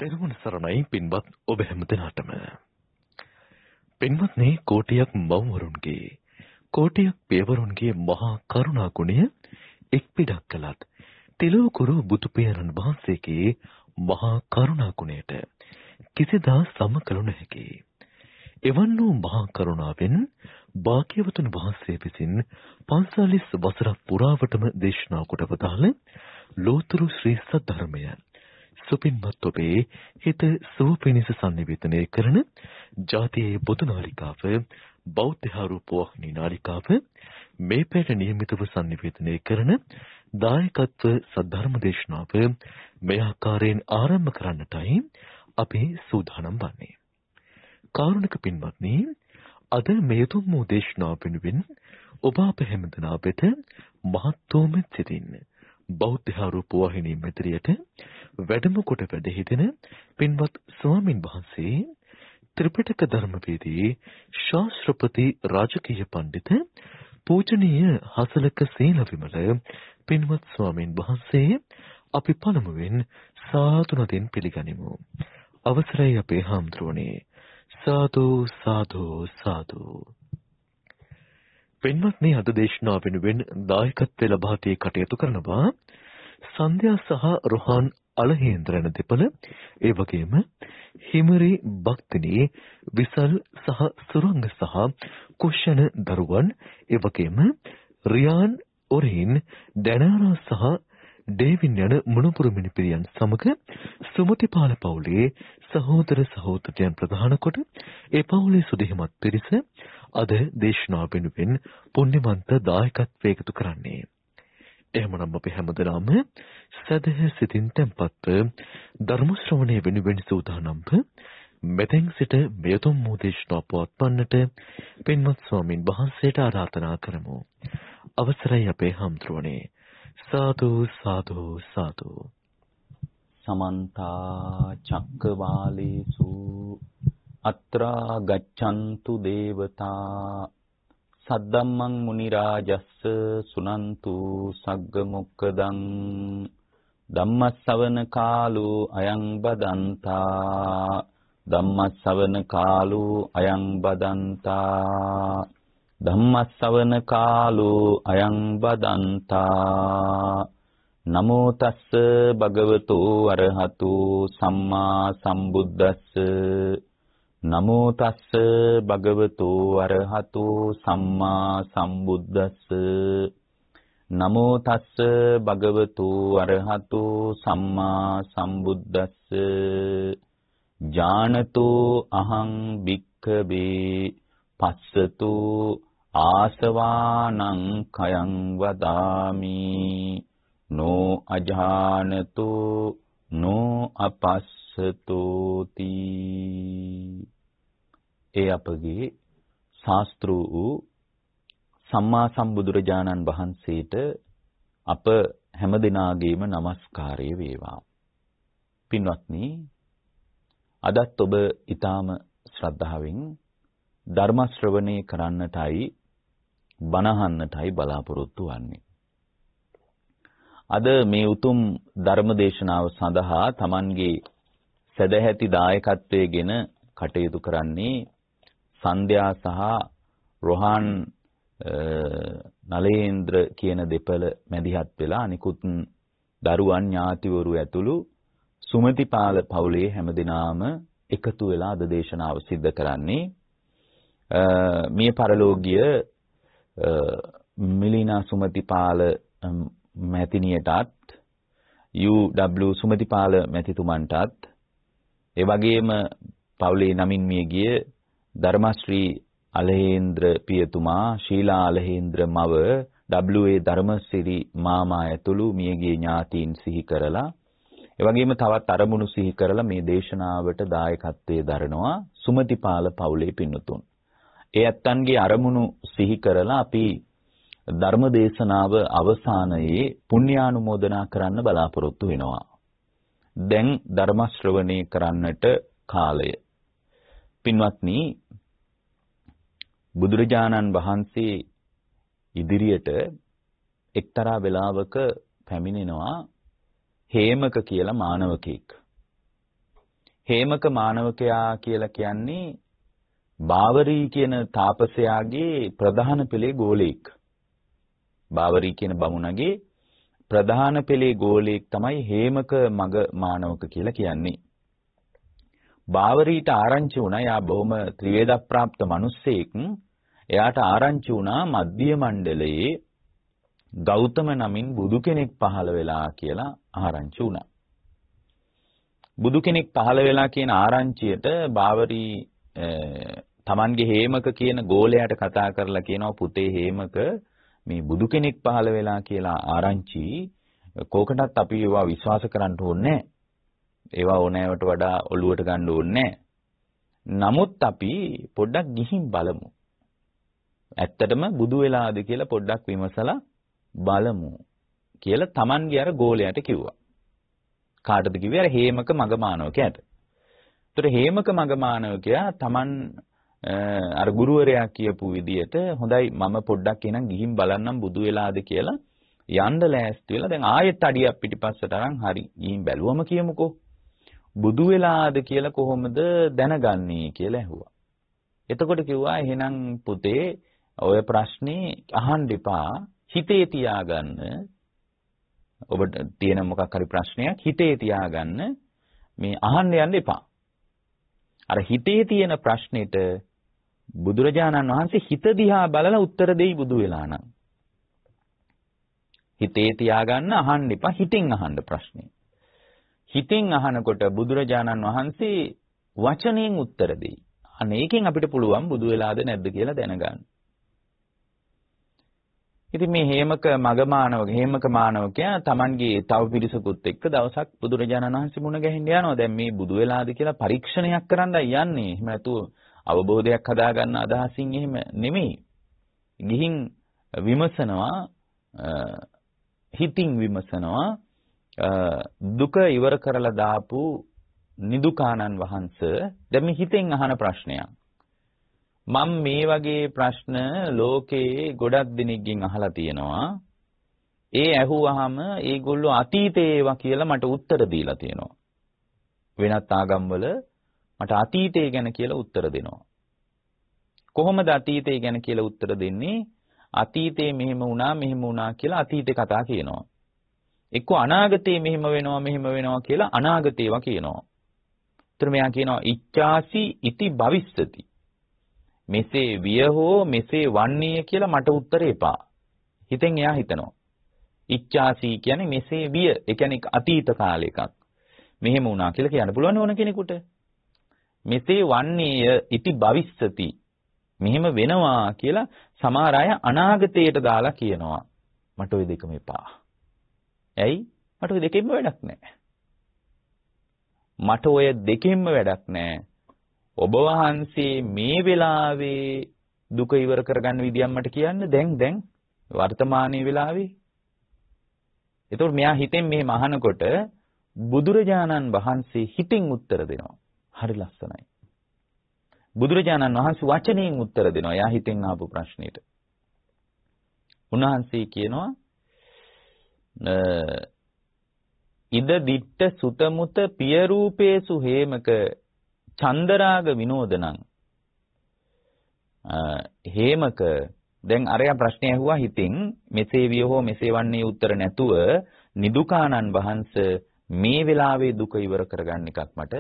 තෙරුවන් සරණයි පින්වත් ඔබ හැම දිනාටම. පින්වත්නි, කෝටියක් මව්වරුන්ගේ කෝටියක් පියවරුන්ගේ මහා කරුණා ගුණය එක් පිටක් කළත් තිලෝකුරු බුදු පියාණන් වහන්සේගේ මහා කරුණා ගුණයට කිසිදා සම කළ නොහැකි. එවන් වූ මහා කරුණාවෙන් භාග්‍යවතුන් වහන්සේ විසින් 45 වසරක් පුරාවටම දේශනා කොට වදාළ ලෝතුරු ශ්‍රී සද්ධර්මය සුපින්වත් ඔබේ හිත සුව පිණිස සංනිවේදනය කරන ජාතියේ පොදු නාලිකාව බෞද්ධ රූපවාහිනී නාලිකාව මේ පැයට නියමිතව සංනිවේදනය කරන දායකත්ව සද්ධර්ම දේශනාව මේ ආකාරයෙන් ආරම්භ කරන්නටයි අපි සූදානම් වන්නේ. කාරුණික පින්වත්නි, අද මේ උතුම් වූ දේශනාව වෙනුවෙන් ඔබ අප හැමදෙනා වෙත මහත්වම සිටින් බෞද්ධ රූපවාහිනී මෙතරියට වැඩම කොට වැඩ සිටින පින්වත් ස්වාමින් වහන්සේ ත්‍රිපිටක ධර්මවේදී ශාස්ත්‍රපති රාජකීය පඬිත පූජනීය හසලක සීලවිමල පින්වත් ස්වාමින් වහන්සේ අපි පළමුවෙන් සාදු නදින් පිළිගනිමු. අවසරයි අපේ හාමුදුරුවනේ. සාදු සාදු සාදු. පින්වත්නි, අද දේශනාව වෙනුවෙන් දායකත්වය ලබා දී කටයුතු කරනවා සන්ධ්‍යා සහ රොහාන් අලහේන්ද්‍රන දෙපළ, ඒ වගේම හිමරි භක්තිනී විසල් සහ සුරංග සහ කුෂණ දරුවන්, ඒ වගේම රියාන් ඔරින් ඩැනාරා සහ ඩේවින් යන මුණුපුරු මිනිපිරියන් සමග සුමතිපාල පවුලේ සහෝදර සහෝදරයන් ප්‍රධාන කොට ඒ පවුලේ සුදෙහිමත් පිරිස අද දේශනාව වෙනුවෙන් පුණ්‍යවන්ත දායකත්වය එකතු කරන්නේ. එහෙමනම් අපි හැමදෙනාම සදහ සිතින් tempatව ධර්ම ශ්‍රවණය වෙනුවෙන් සූදානම්ව මෙතෙන් සිට මෙතුම් වූ දේශනාව පවත්වන්නට පින්වත් ස්වාමින් වහන්සේට ආරාධනා කරමු. අවසරයි අපේ හාමුදුරුවනේ. සාදු සාදු සාදු. සමන්ත චක්කවාලේසු අත්‍රා ගච්ඡන්තු දේවතා සද්දම්මං මුනි රාජස්ස සුනන්තු සග්ග මොක්කදං ධම්මස්සවන කාලෝ අයං බදන්තා ධම්මස්සවන කාලෝ අයං බදන්තා ධම්මස්සවන කාලෝ අයං බදන්තා. නමෝ තස්ස භගවතෝ අරහතෝ සම්මා සම්බුද්දස්ස. නමෝ තස්ස භගවතෝ අරහතෝ සම්මා සම්බුද්දස්ස. නමෝ තස්ස භගවතෝ අරහතෝ සම්මා සම්බුද්දස්ස. ඥානතෝ අහං භික්ඛවේ පස්සතෝ ආසවානං කයං වදාමි නෝ අජානතෝ නෝ අපස්සතෝති. ඒ අපගේ ශාස්ත්‍ර වූ සම්මා සම්බුදුරජාණන් වහන්සේට අප හැමදෙනාගේම নমස්කාරය වේවා. පින්වත්නි, අදත් ඔබ ඊටාම ශ්‍රද්ධාවෙන් ධර්ම ශ්‍රවණය කරන්නටයි බණහන්නටයි බලාපොරොත්තු වන්නේ. අද මේ උතුම් ධර්ම දේශනාව සඳහා Tamanගේ සදැහැති දායකත්වයේගෙන කටයුතු කරන්නේ සන්ධ්‍යා සහ රොහාන් නලේන්ද්‍ර කියන දෙපළ මැදිහත් වෙලා අනිකුත් දරුවන් ඥාතිවරු ඇතුළු සුමතිපාල පවුලේ හැමදෙනාම එකතු වෙලා අද දේශනාව සිද්ධ කරන්නේ. මිය පරලෝකීය මිලිනා සුමතිපාල මැතිණියටත් යූ.ඩබ්ලිව් සුමතිපාල මැතිතුමන්ටත් ඒ වගේම පවුලේ නමින් මිය ගිය ධර්මශ්‍රී අලහේන්ද්‍ර පියතුමා, ශීලා අලහේන්ද්‍ර මව, ඩබ්ලිව්.ඒ ධර්මසිරි මාමා ඇතුළු මියගිය ඥාතීන් සිහි කරලා ඒ වගේම තවත් අරමුණු සිහි කරලා මේ දේශනාවට දායකත්වයේ දරනවා සුමතිපාල පවුලේ පින්වතුන්. ඒ ඇත්තන්ගේ අරමුණු සිහි කරලා අපි ධර්ම දේශනාව අවසානයේ පුණ්‍යානුමෝදනා කරන්න බලාපොරොත්තු වෙනවා. දැන් ධර්ම ශ්‍රවණය කරන්නට කාලය. පින්වත්නි, බුදුරජාණන් වහන්සේ ඉදිරියට එක්තරා වෙලාවක පැමිණෙනවා හේමක කියලා මානවකෙක්. හේමක මානවකයා කියලා කියන්නේ බාවරී කියන තාපසයාගේ ප්‍රධාන පෙළේ ගෝලෙක්. බාවරී කියන බමුණගේ ප්‍රධාන පෙළේ ගෝලෙක් තමයි හේමක මග මානවක කියලා කියන්නේ. බාවරීට ආරංචි වුණා යා බොහොම ත්‍රිවේද ප්‍රාප්ත මිනිස්සෙක්. එයාට ආරංචි වුණා මධ්‍ය මණ්ඩලයේ ගෞතම නමින් බුදු කෙනෙක් පහළ වෙලා කියලා ආරංචි වුණා. බුදු කෙනෙක් පහළ වෙලා කියන ආරංචියට බාවරී තමන්ගේ හේමක කියන ගෝලයාට කතා කරලා කියනවා පුතේ හේමක මේ බුදු කෙනෙක් පහළ වෙලා කියලා ආරංචි කෝකටත් අපි ඒවා විශ්වාස කරන්න ඕනේ නැහැ. ඒවා ඕනෑවට වඩා ඔළුවට ගන්න ඕනේ නැහැ. නමුත් අපි පොඩ්ඩක් ගිහින් බලමු. ඇත්තටම බුදු වෙලාද කියලා පොඩ්ඩක් විමසලා බලමු කියලා තමන්ගේ අර ගෝලයාට කිව්වා. කාටද කිව්වේ? අර හේමක මගමානවකයාට. ඒතර හේමක මගමානවකයා තමන් අර ගුරුවරයා කියපු විදියට හොඳයි මම පොඩ්ඩක් එනම් ගිහින් බලන්නම් බුදු වෙලාද කියලා යන්න ලෑස්ති වෙලා දැන් ආයෙත් අඩියක් පිටිපස්සට අරන් හරි ගිහින් බැලුවම කියමුකෝ බුදු වෙලාද කියලා කොහොමද දැනගන්නේ කියලා ඇහුවා. එතකොට කිව්වා එහෙනම් පුතේ ඔය ප්‍රශ්නේ අහන්න එපා හිතේ තියාගන්න. ඔබට තියෙන මොකක් හරි ප්‍රශ්නයක් හිතේ තියාගන්න මේ අහන්න යන්න එපා. අර හිතේ තියෙන ප්‍රශ්නෙට බුදුරජාණන් වහන්සේ හිත දිහා බලලා උත්තර දෙයි බුදු වෙලා නම්. හිතේ තියාගන්න අහන්න එපා හිතෙන් අහන්න ප්‍රශ්නේ. හිතෙන් අහනකොට බුදුරජාණන් වහන්සේ වචනයෙන් උත්තර දෙයි. අනේකෙන් අපිට පුළුවන් බුදු වෙලාද නැද්ද කියලා දැනගන්න. ඉතින් මේ හේමක මානවකයා Tamanගේ තව පිරිසකුත් එක්ක දවසක් බුදුරජාණන් වහන්සේ මුණ ගැහින්න යනවා. දැන් මේ බුදු වෙලාද කියලා පරීක්ෂණයක් කරන්නයි යන්නේ. එහෙම නැතුව අවබෝධයක් හදාගන්න අදහසින් එහෙම නෙමෙයි. ගිහින් විමසනවා හිතින් විමසනවා දුක ඉවර කරලා දාපු නිදුකානන් වහන්සේ දැන් මේ හිතෙන් අහන ප්‍රශ්නයක්. මම මේ වගේ ප්‍රශ්න ලෝකේ ගොඩක් දෙනෙක්ගෙන් අහලා තියෙනවා. ඒ ඇහුවාම ඒගොල්ලෝ අතීතේ ඒවා කියලා මට උත්තර දීලා තියෙනවා. වෙනත් ආගම්වල මට අතීතය ගැන කියලා උත්තර දෙනවා. කොහොමද අතීතය ගැන කියලා උත්තර දෙන්නේ? අතීතේ මෙහෙම වුණා කියලා අතීතේ කතා කියනවා. එක්ක අනාගතේ මෙහෙම වෙනවා කියලා අනාගතේවා කියනවා. ඊට මෙයා කියනවා ඉච්ඡාසි ඉති භවිස්සති. මෙසේ විය හෝ මෙසේ වන්නේ කියලා මට උත්තර එපා. හිතෙන් එයා හිතනවා. ඉච්ඡාසි කියන්නේ මෙසේ විය. ඒ කියන්නේ අතීත කාලයකක්. මෙහෙම වුණා කියලා කියන්න පුළුවන් ඕන කෙනෙකුට. මෙසේ වන්නේය ඉති භවිස්සති. මෙහෙම වෙනවා කියලා සමහර අය අනාගතයට දාලා කියනවා. මට ওই දෙකම එපා. ඇයි? මට ওই දෙකෙන්ම වැඩක් නැහැ. මට ඔය දෙකෙන්ම වැඩක් නැහැ. ඔබ වහන්සේ මේ වෙලාවේ දුක ඉවර කරගන්න විදියක් මට කියන්න දැන් වර්තමානයේ වෙලාවේ. එතකොට මෙයා හිතෙන් මෙහෙම අහනකොට බුදුරජාණන් වහන්සේ හිතින් උත්තර දෙනවා. හරි ලස්සනයි. බුදුරජාණන් වහන්සේ වචනයෙන් උත්තර දෙනවා. එයා හිතෙන් ආපු ප්‍රශ්නෙට. උන්වහන්සේ කියනවා ඉද දිට්ඨ සුතමුත පිය රූපේසු හේමක චන්දරාග විනෝදනං. හේමක දැන් අරයා ප්‍රශ්නය ඇහුවා හිතින් මෙසේ විය හෝ මෙසේ වන්නේ උත්තර නැතුව නිදුකානන් වහන්සේ මේ වෙලාවේ දුක ඉවර කරගන්න එකක් මට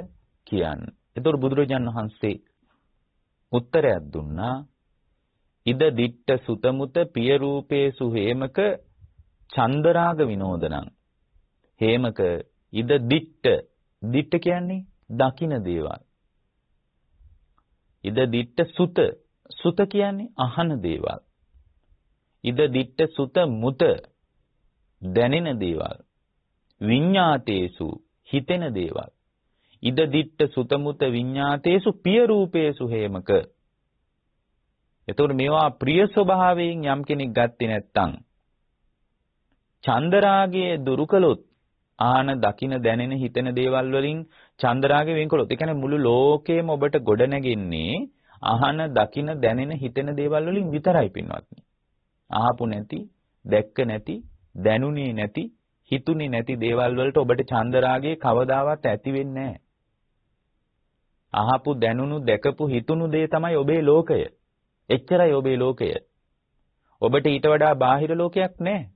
කියන්න. එතකොට බුදුරජාණන් වහන්සේ උත්තරයක් දුන්නා. ඉද දිට්ඨ සුතමුත පිය රූපේසු හේමක චන්දරාග විනෝදනං. හේමක ඉද දිට්ඨ කියන්නේ දකින දේවල්. ඉද දිට්ඨ සුත කියන්නේ අහන දේවල්. ඉද දිට්ඨ සුත මුත දැනෙන දේවල්. විඤ්ඤාතේසු හිතෙන දේවල්. ඉද දිට්ඨ සුත මුත විඤ්ඤාතේසු පිය රූපේසු හේමක. එතකොට මේවා ප්‍රිය ස්වභාවයෙන් යම් කෙනෙක් ගත්තේ නැත්නම් චන්දරාගයේ දුරු කළොත් ආන දකින දැනෙන හිතෙන දේවල් වලින් චන්දරාගය වෙන් කළොත් ඒ කියන්නේ මුළු ලෝකෙම ඔබට ගොඩ නැගෙන්නේ අහන දකින දැනෙන හිතෙන දේවල් වලින් විතරයි පින්වත්නි. අහපු නැති, දැක්ක නැති, දැනුනේ නැති, හිතුනේ නැති දේවල් වලට ඔබට චන්දරාගය කවදාවත් ඇති වෙන්නේ නැහැ. අහපු දැනුණු දැකපු හිතුණු දේ තමයි ඔබේ ලෝකය. එච්චරයි ඔබේ ලෝකය. ඔබට ඊට වඩා බාහිර ලෝකයක් නැහැ.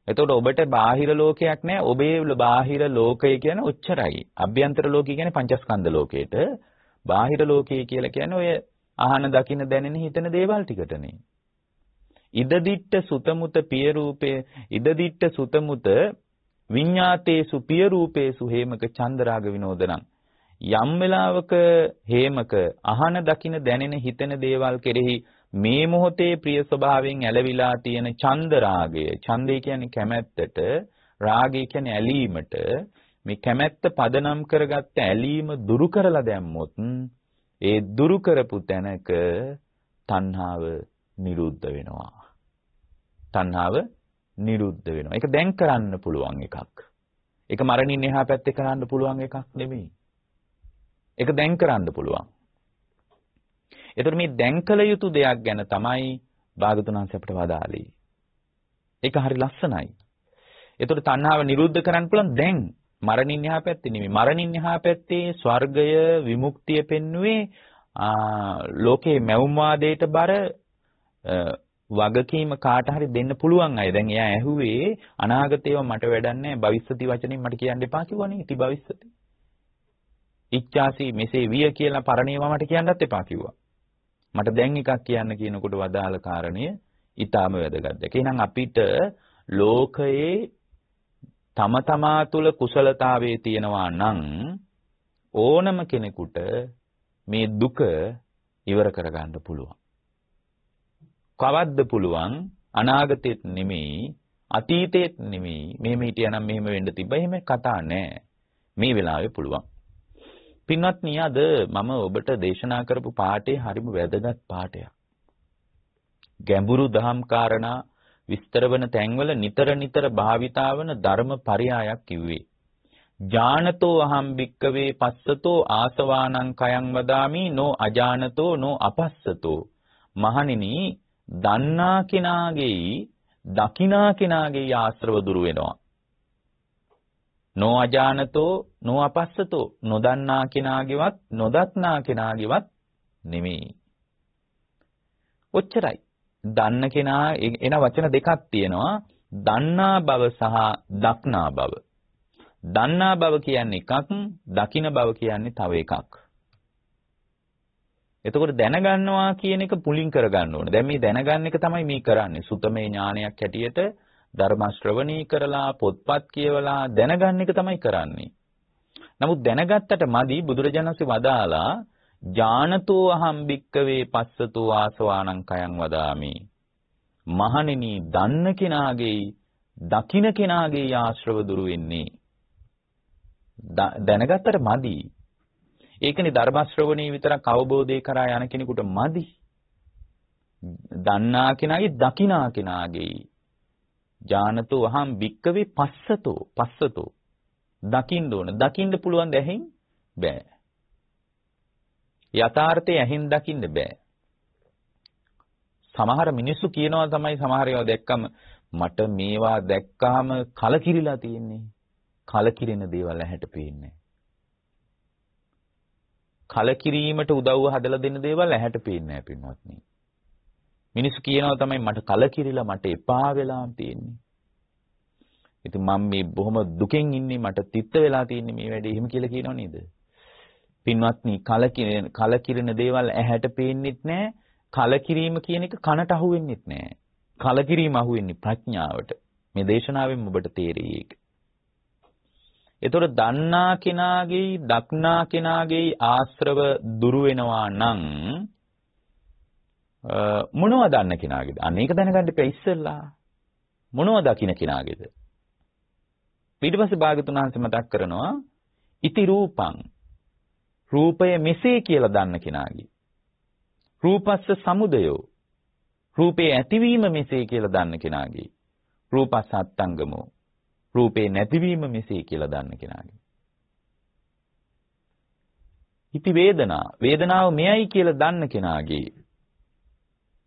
එතකොට ඔබට බාහිර ලෝකයක් නැහැ. ඔබේ බාහිර ලෝකය කියන්නේ ඔච්චරයි. අභ්‍යන්තර ලෝකය කියන්නේ පංචස්කන්ධ ලෝකයට. බාහිර ලෝකය කියලා කියන්නේ ඔය අහන දකින දැනෙන හිතන දේවල් ටිකටනේ. ඉදදිට්ඨ සුතමුත පිය රූපේ ඉදදිට්ඨ සුතමුත විඤ්ඤාතේසු පිය රූපේසු හේමක චන්දරාග විනෝදනං. යම් වෙලාවක හේමක අහන දකින දැනෙන හිතන දේවල් කෙරෙහි මේ මොහොතේ ප්‍රිය ස්වභාවයෙන් ඇලවිලා තියෙන චන්දරාගය. ඡන්දේ කියන්නේ කැමැත්තට, රාගය කියන්නේ ඇලීමට. මේ කැමැත්ත පදනම් කරගත්ත ඇලීම දුරු කරලා දැම්මොත් ඒ දුරු කරපු තැනක තණ්හාව නිරුද්ධ වෙනවා. තණ්හාව නිරුද්ධ වෙනවා. ඒක දැන් කරන්න පුළුවන් එකක්. ඒක මරණින් එහා පැත්තේ කරන්න පුළුවන් එකක් නෙමෙයි. ඒක දැන් කරන්න පුළුවන්. ඒතර මේ දැන් කළ යුතු දෙයක් ගැන තමයි භාගතුන් වහන්සේ අපිට වදාළේ. ඒක හරි ලස්සනයි. ඒතර තණ්හාව නිරුද්ධ කරන්න පුළුවන් දැන්. මරණින් එහා පැත්තේ නෙමෙයි. මරණින් එහා පැත්තේ ස්වර්ගය විමුක්තිය පෙන්නුවේ ලෝකේ මැවුම්වාදයට බර වගකීම කාට හරි දෙන්න පුළුවන් අය. දැන් එයා ඇහුවේ අනාගතේව මට වැඩක් නැහැ. භවිෂ්‍යති වචනෙන් මට කියන්න එපා කිව්වනේ. ඉති භවිෂ්‍යති. ඉච්ඡාසි මෙසේ විය කියලා පරණේවා මට කියන්නත් එපා කිව්වා. මට දැන් එකක් කියන්න කියනකොට වදාළ කාරණය ඊටාම වැදගත්. එහෙනම් අපිට ලෝකයේ තම තමා තුළ කුසලතාවයේ තියෙනවා නම් ඕනම කෙනෙකුට මේ දුක ඉවර කරගන්න පුළුවන්. කවද්ද පුළුවන්? අනාගතෙත් නෙමෙයි, අතීතෙත් නෙමෙයි. මෙහෙම හිටියනම් මෙහෙම වෙන්න තිබ්බා. එහෙම කතා නැහැ. මේ වෙලාවේ පුළුවන්. පින්වත්නි, අද මම ඔබට දේශනා කරපු පාඩේ හරිම වැදගත් පාඩයක්. ගැඹුරු දහම් කාරණා විස්තර වන තැන්වල නිතර නිතර භාවිතා වන ධර්ම පරයයක් කිව්වේ. ඥානතෝ අහම් භික්කවේ පස්සතෝ ආසවානං කයං වදාමි නෝ අජානතෝ නෝ අපස්සතෝ. මහණෙනි, දන්නා කෙනාගේයි දකිනා කෙනාගේයි ආශ්‍රව දුරු වෙනවා. නෝ අජානතෝ නෝ අපස්සතෝ. නොදන්නා කෙනාගේවත් නොදක්නා කෙනාගේවත් නෙමෙයි. ඔච්චරයි. දන්න කෙනා එන වචන දෙකක් තියෙනවා. දන්නා බව සහ දක්නා බව. දන්නා බව කියන්නේ එකක්, දකින බව කියන්නේ තව එකක්. එතකොට දැනගන්නවා කියන එක පුලින් කරගන්න ඕනේ. දැන් මේ දැනගන්න එක තමයි මේ කරන්නේ. සුතමේ ඥානයක් හැටියට ධර්ම ශ්‍රවණී කරලා පොත්පත් කියවලා දැනගන්න එක තමයි කරන්නේ. නමුත් දැනගත්තට මදි. බුදුරජාණන් වහන්සේ වදාලා ඥානතෝ අහම් භික්කවේ පස්සතෝ ආසවානං කයං වදාමි. මහණෙනි, දන්න කෙනාගේ දකින්න කෙනාගේ ආශ්‍රව දුරු වෙන්නේ. දැනගත්තට මදි. ඒකනේ ධර්ම ශ්‍රවණී විතරක් අවබෝධය කරා යන කෙනෙකුට මදි. දන්නා කෙනාගේ දකිනා කෙනාගේ ඥානතෝ අහම් භික්කවේ පස්සතෝ දකින්න ඕන. දකින්න පුළුවන් ද ඇහෙන්? බෑ. යථාර්ථය ඇහෙන් දකින්න බෑ. සමහර මිනිස්සු කියනවා තමයි සමහර ඒවා දැක්කම මට මේවා දැක්කාම කලකිරිලා තියෙන්නේ. කලකිරෙන දේවල් ඇහැට පේන්නේ. කලකිරීමට උදව්ව හදලා දෙන දේවල් ඇහැට පේන්නේ නැහැ පින්වත්නි. මිනිස්සු කියනවා තමයි මට කලකිරිලා මට එපා වෙලා තියෙන්නේ. ඉතින් මම මේ බොහොම දුකෙන් ඉන්නේ, මට තිත්ත වෙලා තියෙන්නේ මේ වැඩේ. එහෙම කියලා කියනව නේද? පින්වත්නි, කලකිරෙන දේවල් ඇහැට පේන්නෙත් නැහැ. කලකිරීම කියන එක කනට අහුවෙන්නෙත් නැහැ. කලකිරීම අහුවෙන්නේ ප්‍රඥාවට. මේ දේශනාවෙන් ඔබට තේරෙයි ඒක. ඒතකොට දන්නා කෙනාගේ දක්නා කෙනාගේ ආශ්‍රව දුරු වෙනවා නම් මොනවද දන්න කෙනාගේද? අනේක දැනගන්න ඉපැ ඉස්සෙල්ලා. මොනවද දකින්න කෙනාගේද? ඊට පස්සේ භාගතුන් වහන්සේ මතක් කරනවා ඉති රූපං. රූපය මෙසේ කියලා දන්න කෙනාගේ. රූපස්ස සමුදයෝ. රූපේ ඇතිවීම මෙසේ කියලා දන්න කෙනාගේ. රූපස්ස අත්තංගමෝ. රූපේ නැතිවීම මෙසේ කියලා දන්න කෙනාගේ. ඉති වේදනා. වේදනාව මෙයයි කියලා දන්න කෙනාගේ.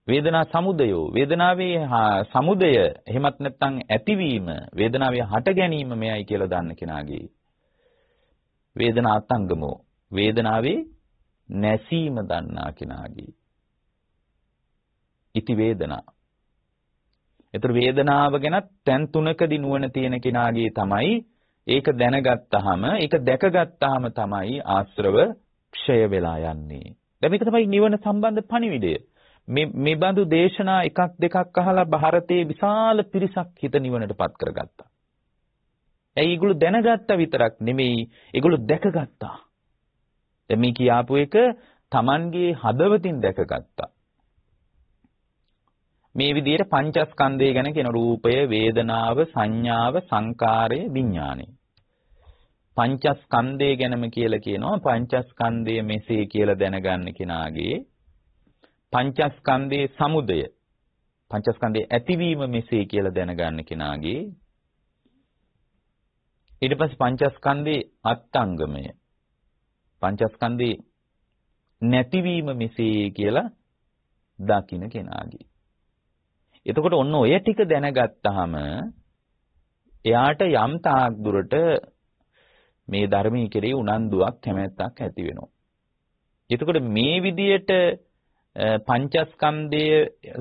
වේදනා සමුදයෝ. වේදනාවේ සමුදය එහෙමත් නැත්නම් ඇතිවීම, වේදනාවේ හට ගැනීම මෙයයි කියලා දන්න කෙනාගේ. වේදනාතංගමෝ වේදනාවේ නැසීම දන්නා කෙනාගේ ඉති වේදනා. ඒතර වේදනාව ගැන තැන් තුනකදී නුවණ තියෙන කෙනාගේ තමයි ඒක දැනගත්තාම ඒක දැකගත්තාම තමයි ආශ්‍රව ක්ෂය වෙලා යන්නේ. දැන් මේක තමයි නිවන සම්බන්ධ පණිවිඩය. මේ බඳු දේශනා එකක් දෙකක් අහලා ಭಾರತයේ විශාල පිරිසක් හිත නිවනටපත් කරගත්තා. ඒගොල්ලෝ දැනගත්ත විතරක් නෙමෙයි ඒගොල්ලෝ දැකගත්තා. දැන් මේ කියාපු එක Tamanගේ හදවතින් දැකගත්තා. මේ විදිහට පංචස්කන්ධය ගැන කියන රූපය, වේදනාව, සංඥාව, සංකාරය, විඥානය. පංචස්කන්ධය ගැනම කියලා කියනවා පංචස්කන්ධය මෙසේ කියලා දැනගන්න කෙනාගේ පංචස්කන්ධයේ සමුදය, පංචස්කන්ධයේ ඇතිවීම මෙසේ කියලා දැනගන්න කෙනාගේ ඊට පස්සේ පංචස්කන්ධයේ අත්ංගමය, පංචස්කන්ධයේ නැතිවීම මෙසේ කියලා දකින්න කෙනාගේ. එතකොට ඔන්න ඔය ටික දැනගත්තාම එයාට යම් තාක් දුරට මේ ධර්මයේ කෙරෙහි උනන්දුවක් කැමැත්තක් ඇති වෙනවා. එතකොට මේ විදියට පංචස්කන්ධය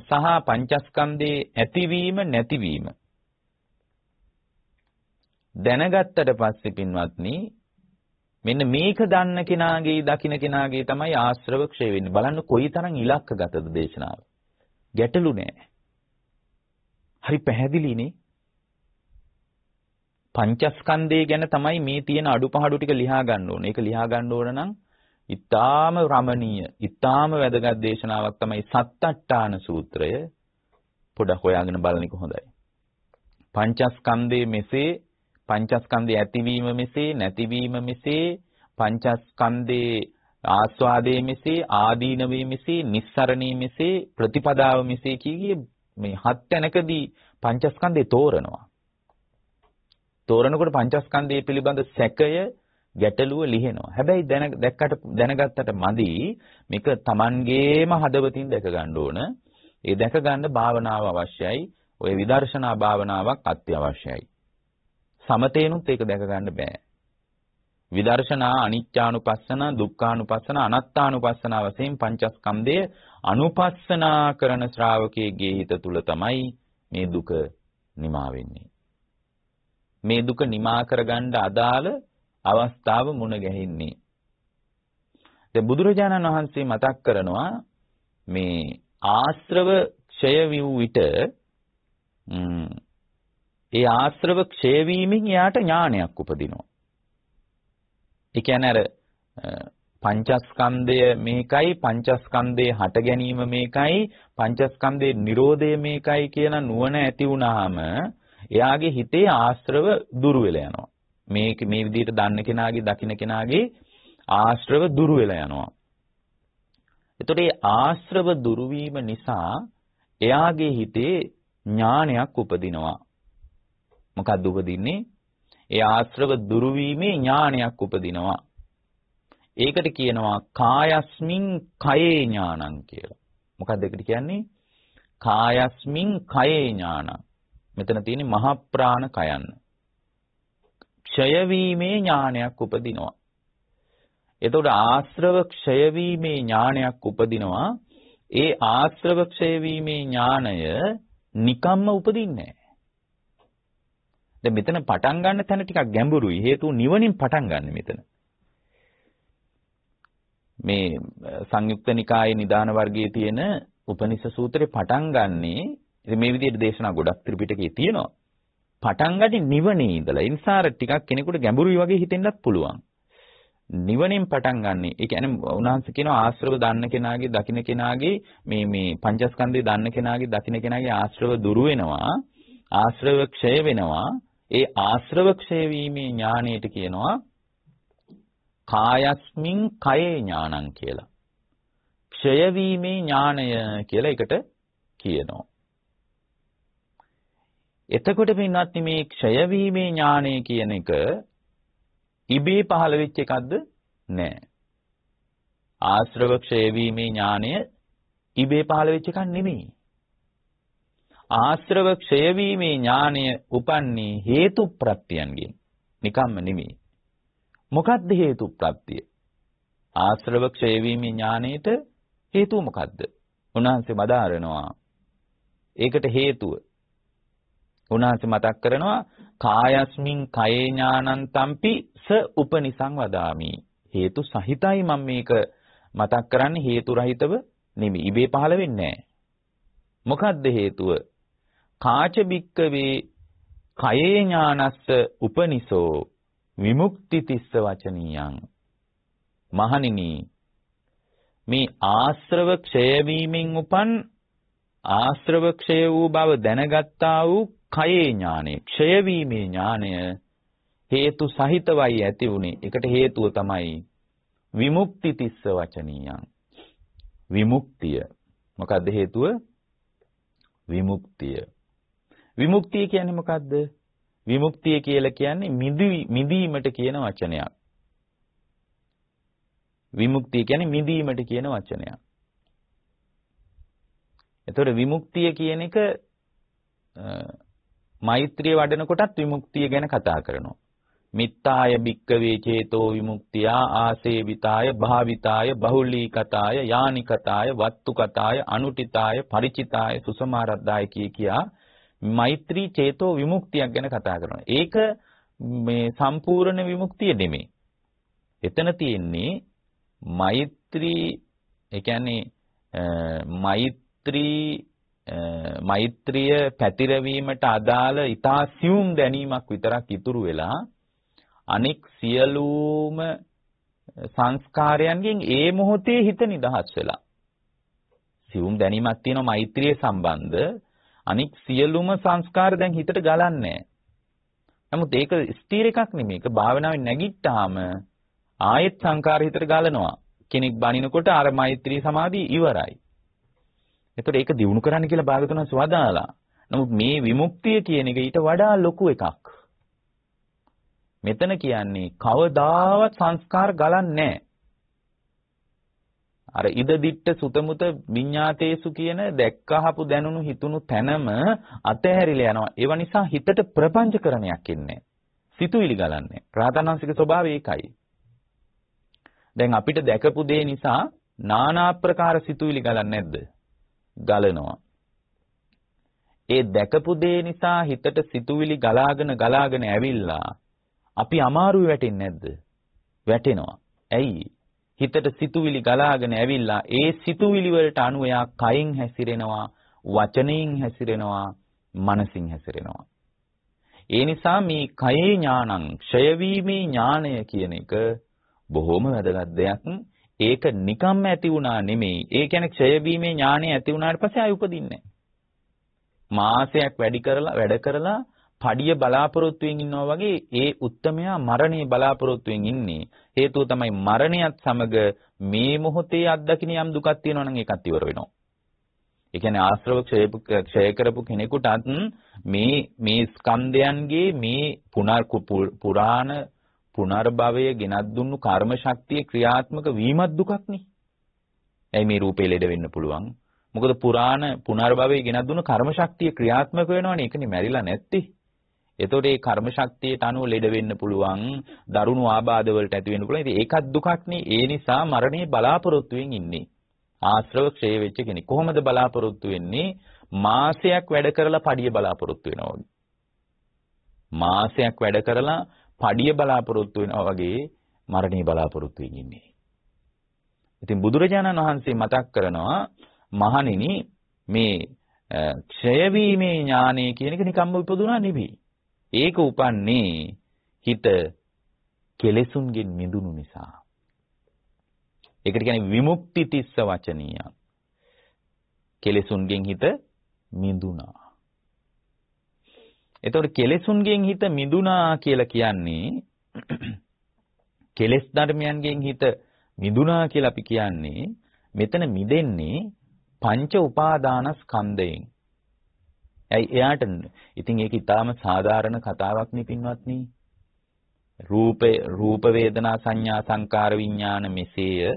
සහ පංචස්කන්ධයේ ඇතිවීම නැතිවීම දැනගත්තට පස්සේ පින්වත්නි මෙන්න මේක දන්න කෙනාගේ දකින්න කෙනාගේ තමයි ආශ්‍රව ක්ෂය වෙන්නේ. බලන්න කොයිතරම් ඉලක්කගතද දේශනාව. ගැටලු නෑ. හරි පැහැදිලිනේ. පංචස්කන්ධය ගැන තමයි මේ තියෙන අඩුපහඩු ටික ලියා ගන්න ඕනේ. ඒක ලියා ගන්න ඕන නම් ඊටාම රමණීය, ඊටාම වැදගත් දේශනාවක් තමයි සත්තට්ඨාන සූත්‍රය. පොඩක් හොයාගෙන බලන එක හොඳයි. පංචස්කන්ධයේ මෙසේ, පංචස්කන්ධයේ ඇතිවීම මෙසේ, නැතිවීම මෙසේ, පංචස්කන්ධයේ ආස්වාදයේ මෙසේ, ආදීනවේ මෙසේ, නිස්සරණී මෙසේ, ප්‍රතිපදාව මෙසේ කියේ මේ හත් තැනකදී පංචස්කන්ධය තෝරනවා. තෝරනකොට පංචස්කන්ධය පිළිබඳ සැකය ගැටලුව ලිහෙනවා. හැබැයි දැනගත්තට මදි මේක Tamanගේම හදවතින් දැක ගන්න ඕන. ඒ දැක ගන්න භාවනාව අවශ්‍යයි. ඔය විදර්ශනා භාවනාවක් අත්‍යවශ්‍යයි. සමතේනුත් ඒක දැක ගන්න බෑ. විදර්ශනා අනිච්චානුපස්සන, දුක්ඛානුපස්සන, අනාත්තානුපස්සන වශයෙන් පංචස්කන්ධය අනුපස්සනා කරන ශ්‍රාවකයේ හිත තුල තමයි මේ දුක නිමා වෙන්නේ. මේ දුක නිමා කරගන්න අදාළ අවස්ථාව මුණ ගැහින්නේ. දැන් බුදුරජාණන් වහන්සේ මතක් කරනවා මේ ආශ්‍රව ක්ෂය වූ විට ඒ ආශ්‍රව ක්ෂය වීමෙන් යාට ඥානයක් උපදිනවා. ඒ කියන්නේ අර පංචස්කන්ධය මේකයි, පංචස්කන්ධයේ හට ගැනීම මේකයි, පංචස්කන්ධයේ නිරෝධය මේකයි කියන නුවණ ඇති වුණාම එයාගේ හිතේ ආශ්‍රව දුරු වෙලා යනවා. මේ විදිහට දන්න කෙනාගේ, දකින්න කෙනාගේ ආශ්‍රව දුරු වෙලා යනවා. එතකොට මේ ආශ්‍රව දුරු වීම නිසා එයාගේ හිතේ ඥානයක් උපදිනවා. මොකක්ද උපදින්නේ? ඒ ආශ්‍රව දුරු වීමේ ඥානයක් උපදිනවා. ඒකට කියනවා කායස්මින් කයේ ඥානං කියලා. මොකක්ද ඒකට කියන්නේ? කායස්මින් කයේ ඥානං. මෙතන තියෙන්නේ මහ ප්‍රාණ කයන්න. ක්ෂය වීමේ ඥානයක් උපදිනවා. එතකොට ආශ්‍රව ක්ෂය වීමේ ඥානයක් උපදිනවා. ඒ ආශ්‍රව ක්ෂය වීමේ ඥානය නිකම්ම උපදින්නේ නැහැ. දැන් මෙතන පටන් ගන්න තැන ටිකක් ගැඹුරුයි. හේතුව නිවනින් පටන් ගන්න මෙතන. මේ සංයුක්ත නිකායේ නිදාන වර්ගයේ තියෙන උපනිෂ සූත්‍රේ පටන් ගන්නේ ඉතින් මේ විදිහට දේශනා ගොඩක් ත්‍රිපිටකයේ තියෙනවා. පටන් ගන්නේ නිවනේ ඉඳලා. ඒ නිසා ටිකක් කෙනෙකුට ගැඹුරුයි වගේ හිතෙන්නත් පුළුවන්. නිවනින් පටන් ගන්නෙ. ඒ කියන්නේ උන්වහන්සේ කියනවා ආශ්‍රව දන්න කෙනාගේ, දකින්න කෙනාගේ මේ පංචස්කන්ධය දන්න කෙනාගේ, දකින්න කෙනාගේ ආශ්‍රව දුරු වෙනවා. ආශ්‍රව ක්ෂය වෙනවා. ඒ ආශ්‍රව ක්ෂය වීමේ ඥාණයට කියනවා කායස්මින් කයේ ඥානං කියලා. ක්ෂය වීමේ ඥාණය කියලා එකට කියනවා. එතකොට පින්වත්නි මේ ක්ෂය වීමේ ඥානය කියන එක ඉබේ පහළ වෙච්ච එකක්ද? නෑ. ආශ්‍රව ක්ෂය වීමේ ඥානය ඉබේ පහළ වෙච්ච එකක් නෙමෙයි. ආශ්‍රව ක්ෂය වීමේ ඥානය උපන්නේ හේතු ප්‍රත්‍යයන්ගෙන්. නිකම්ම නෙමෙයි. මොකද්ද හේතු ප්‍රත්‍ය? ආශ්‍රව ක්ෂය වීමේ ඥාණයට හේතුව මොකද්ද? උන්වහන්සේ වදාරනවා. ඒකට හේතුව උන්වහන්සේ මතක් කරනවා කායස්මින් කයේ ඥානං තම්පි ස උපනිසං වදාමි. හේතු සහිතයි මම මේක මතක් කරන්නේ හේතු රහිතව නෙමෙයි. ඉබේ පහළ වෙන්නේ නැහැ. මොකද්ද හේතුව? කාච බික්කවේ කයේ ඥානස්ස උපනිසෝ විමුක්ති තිස්ස වචනියං. මහණෙනි මේ ආශ්‍රව ක්ෂය වීමෙන් උපන් ආශ්‍රව ක්ෂය වූ බව දැනගත්තා වූ කයේ ඥානය ක්ෂය වීමේ ඥානය හේතු සහිතවයි ඇති උනේ. ඒකට හේතුව තමයි විමුක්ති තිස්ස වචනියං. විමුක්තිය. මොකද්ද හේතුව? විමුක්තිය. විමුක්තිය කියන්නේ මොකද්ද? විමුක්තිය කියලා කියන්නේ මිදීමට කියන වචනයක්. විමුක්තිය කියන්නේ මිදීමට කියන වචනයක්. එතකොට විමුක්තිය කියන එක මෛත්‍රිය වඩන කොටත් විමුක්තිය ගැන කතා කරනවා. මිත්තාය භික්කවේ චේතෝ විමුක්තිය ආසේවිතාය භාවිතාය බහුලීකතාය යානිකතාය වත්තුකතාය අනුටිතාය ಪರಿචිතාය සුසමාරද්දාය කියා මෛත්‍රී චේතෝ විමුක්තියක් ගැන කතා කරනවා. ඒක මේ සම්පූර්ණ විමුක්තිය නෙමෙයි. එතන තියෙන්නේ මෛත්‍රී ඒ කියන්නේ මෛත්‍රිය පැතිරවීමට අදාළ ඊතා සියුම් දැනීමක් විතරක් ඉතුරු වෙලා අනෙක් සියලුම සංස්කාරයන්ගෙන් ඒ මොහොතේ හිත නිදහස් වෙලා සියුම් දැනීමක් තියෙනවා මෛත්‍රිය සම්බන්ධ අනෙක් සියලුම සංස්කාර දැන් හිතට ගලන්නේ. නමුත් ඒක ස්ථිර එකක් නෙමෙයි. ඒක භාවනාවෙන් නැගිට්ටාම ආයෙත් සංකාර හිතට ගලනවා. කෙනෙක් බණිනකොට අර මෛත්‍රී සමාධිය ඉවරයි. එතකොට ඒක දිනු කරන්න කියලා භාගතුන් වහන්සේ වදාලා. නමුත් මේ විමුක්තිය කියන එක ඊට වඩා ලොකු එකක්. මෙතන කියන්නේ කවදාවත් සංස්කාර ගලන්නේ නැහැ. අර ඉද දිට්ඨ සුතමුත විඤ්ඤාතේසු කියන දැක්කහපු දැනුණු හිතුණු තැනම අතහැරිලා යනවා. ඒව නිසා හිතට ප්‍රපංචකරණයක් එන්නේ. සිතුවිලි ගලන්නේ. රහතන් වහන්සේගේ ස්වභාවය ඒකයි. දැන් අපිට දැකපු දේ නිසා নানা ආකාර සිතුවිලි ගලන්නේ නැද්ද? ගලනවා. ඒ දැකපු දේ නිසා හිතට සිතුවිලි ගලාගෙන ඇවිල්ලා අපි අමාරුවේ වැටෙන්නේ නැද්ද? වැටෙනවා. ඇයි? හිතට සිතුවිලි ගලාගෙන ඇවිල්ලා ඒ සිතුවිලි වලට අනුව යා කයින් හැසිරෙනවා, වචනයෙන් හැසිරෙනවා, මනසින් හැසිරෙනවා. ඒ නිසා මේ කයේ ඥානං ක්ෂය වීමේ ඥානය කියන එක බොහොම වැදගත් දෙයක්. ඒක නිකම්ම ඇති වුණා නෙමෙයි. ඒ කියන්නේ ක්ෂය වීමේ ඥානය ඇති වුණාට පස්සේ ආයෙ උපදින්නේ මාසයක් වැඩ කරලා පඩිය බලාපොරොත්තුෙන් ඉන්නවා වගේ ඒ උත්තමයා මරණය බලාපොරොත්තුෙන් ඉන්නේ. හේතුව තමයි මරණයත් සමග මේ මොහොතේ අත්දකින්න යම් දුකක් තියෙනවා නම් ඒකත් ඉවර වෙනවා. ඒ කියන්නේ ආශ්‍රව ක්ෂය කරපු කෙනෙකුටත් මේ ස්කන්ධයන්ගේ මේ පුනර්භවය ගෙනත් දුන්නු කර්ම ශක්තිය ක්‍රියාත්මක වීමත් දුකක් නේ. ඇයි මේ රූපේ ලෙඩ වෙන්න පුළුවන්? මොකද පුනර්භවය ගෙනත් දුන්නු කර්ම ශක්තිය ක්‍රියාත්මක වෙනවනේ. ඒකනේ මැරිලා නැත්තේ. එතකොට මේ කර්ම ශක්තියට අනුව ලෙඩ වෙන්න පුළුවන්, දරුණු ආබාධ වලට ඇති වෙන්න පුළුවන්. ඉතින් ඒකත් දුකක් නේ. ඒ නිසා මරණේ බලාපොරොත්තුෙන් ඉන්නේ. ආශ්‍රව ක්ෂය වෙච්ච කෙනෙක් කොහොමද බලාපොරොත්තු වෙන්නේ? මාසයක් වැඩ කරලා පඩිය බලාපොරොත්තු වෙනවා වගේ. මාසයක් වැඩ කරලා පඩිය බලාපොරොත්තු වෙනවා වගේ මරණේ බලාපොරොත්තුෙන් ඉන්නේ. ඉතින් බුදුරජාණන් වහන්සේ මතක් කරනවා මහණෙනි මේ ක්ෂය වීමේ ඥානය කියන එක නිකම්ම උපදුනා නෙවෙයි. ඒක උපන්නේ හිත කෙලෙසුන්ගෙන් මිදුණු නිසා. ඒකට කියන්නේ විමුක්ති තිස්ස වචනීය. කෙලෙසුන්ගෙන් හිත මිදුණා. එතකොට කෙලෙසුන්ගෙන් හිත මිදුණා කියලා කියන්නේ කෙලෙස් ධර්මයන්ගෙන් හිත මිදුණා කියලා අපි කියන්නේ මෙතන මිදෙන්නේ පංච උපාදානස්කන්ධයෙන්. ඇයි එයාට ඉතින් ඒක ඊටාම සාධාරණ කතාවක් නේ පින්වත්නි. රූප වේදනා සංඥා සංකාර විඥාන මෙසේය.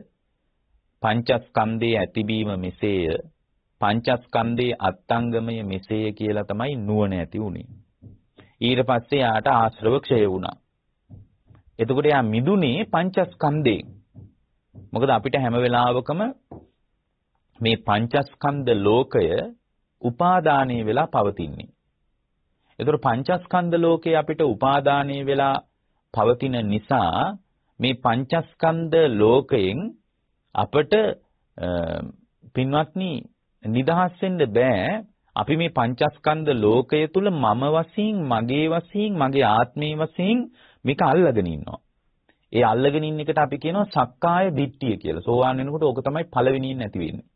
පංචස්කන්ධයේ ඇතිවීම මෙසේය. පංචස්කන්ධයේ අත්ංගමය මෙසේය කියලා තමයි නුවණ ඇති උනේ. ඊට පස්සේ යාට ආශ්‍රව ක්ෂය වුණා. එතකොට යා මිදුනේ පංචස්කන්ධයෙන්. මොකද අපිට හැම වෙලාවකම මේ පංචස්කන්ධ ලෝකය උපාදානීය වෙලා පවතින්නේ. එතකොට පංචස්කන්ධ ලෝකේ අපිට උපාදානීය වෙලා පවතින නිසා මේ පංචස්කන්ධ ලෝකයෙන් අපට පින්වත්නි නිදහස් වෙන්න බෑ. අපි මේ පංචස්කන්ධ ලෝකය තුල මම වශයෙන්, මගේ වශයෙන්, මගේ ආත්මේ වශයෙන් මේක අල්ලගෙන ඉන්නවා. ඒ අල්ලගෙන ඉන්න එකට අපි කියනවා සක්කාය දිට්ඨිය කියලා. සෝවාන් වෙනකොට ඕක තමයි පළවෙනියෙන් නැති වෙන්නේ.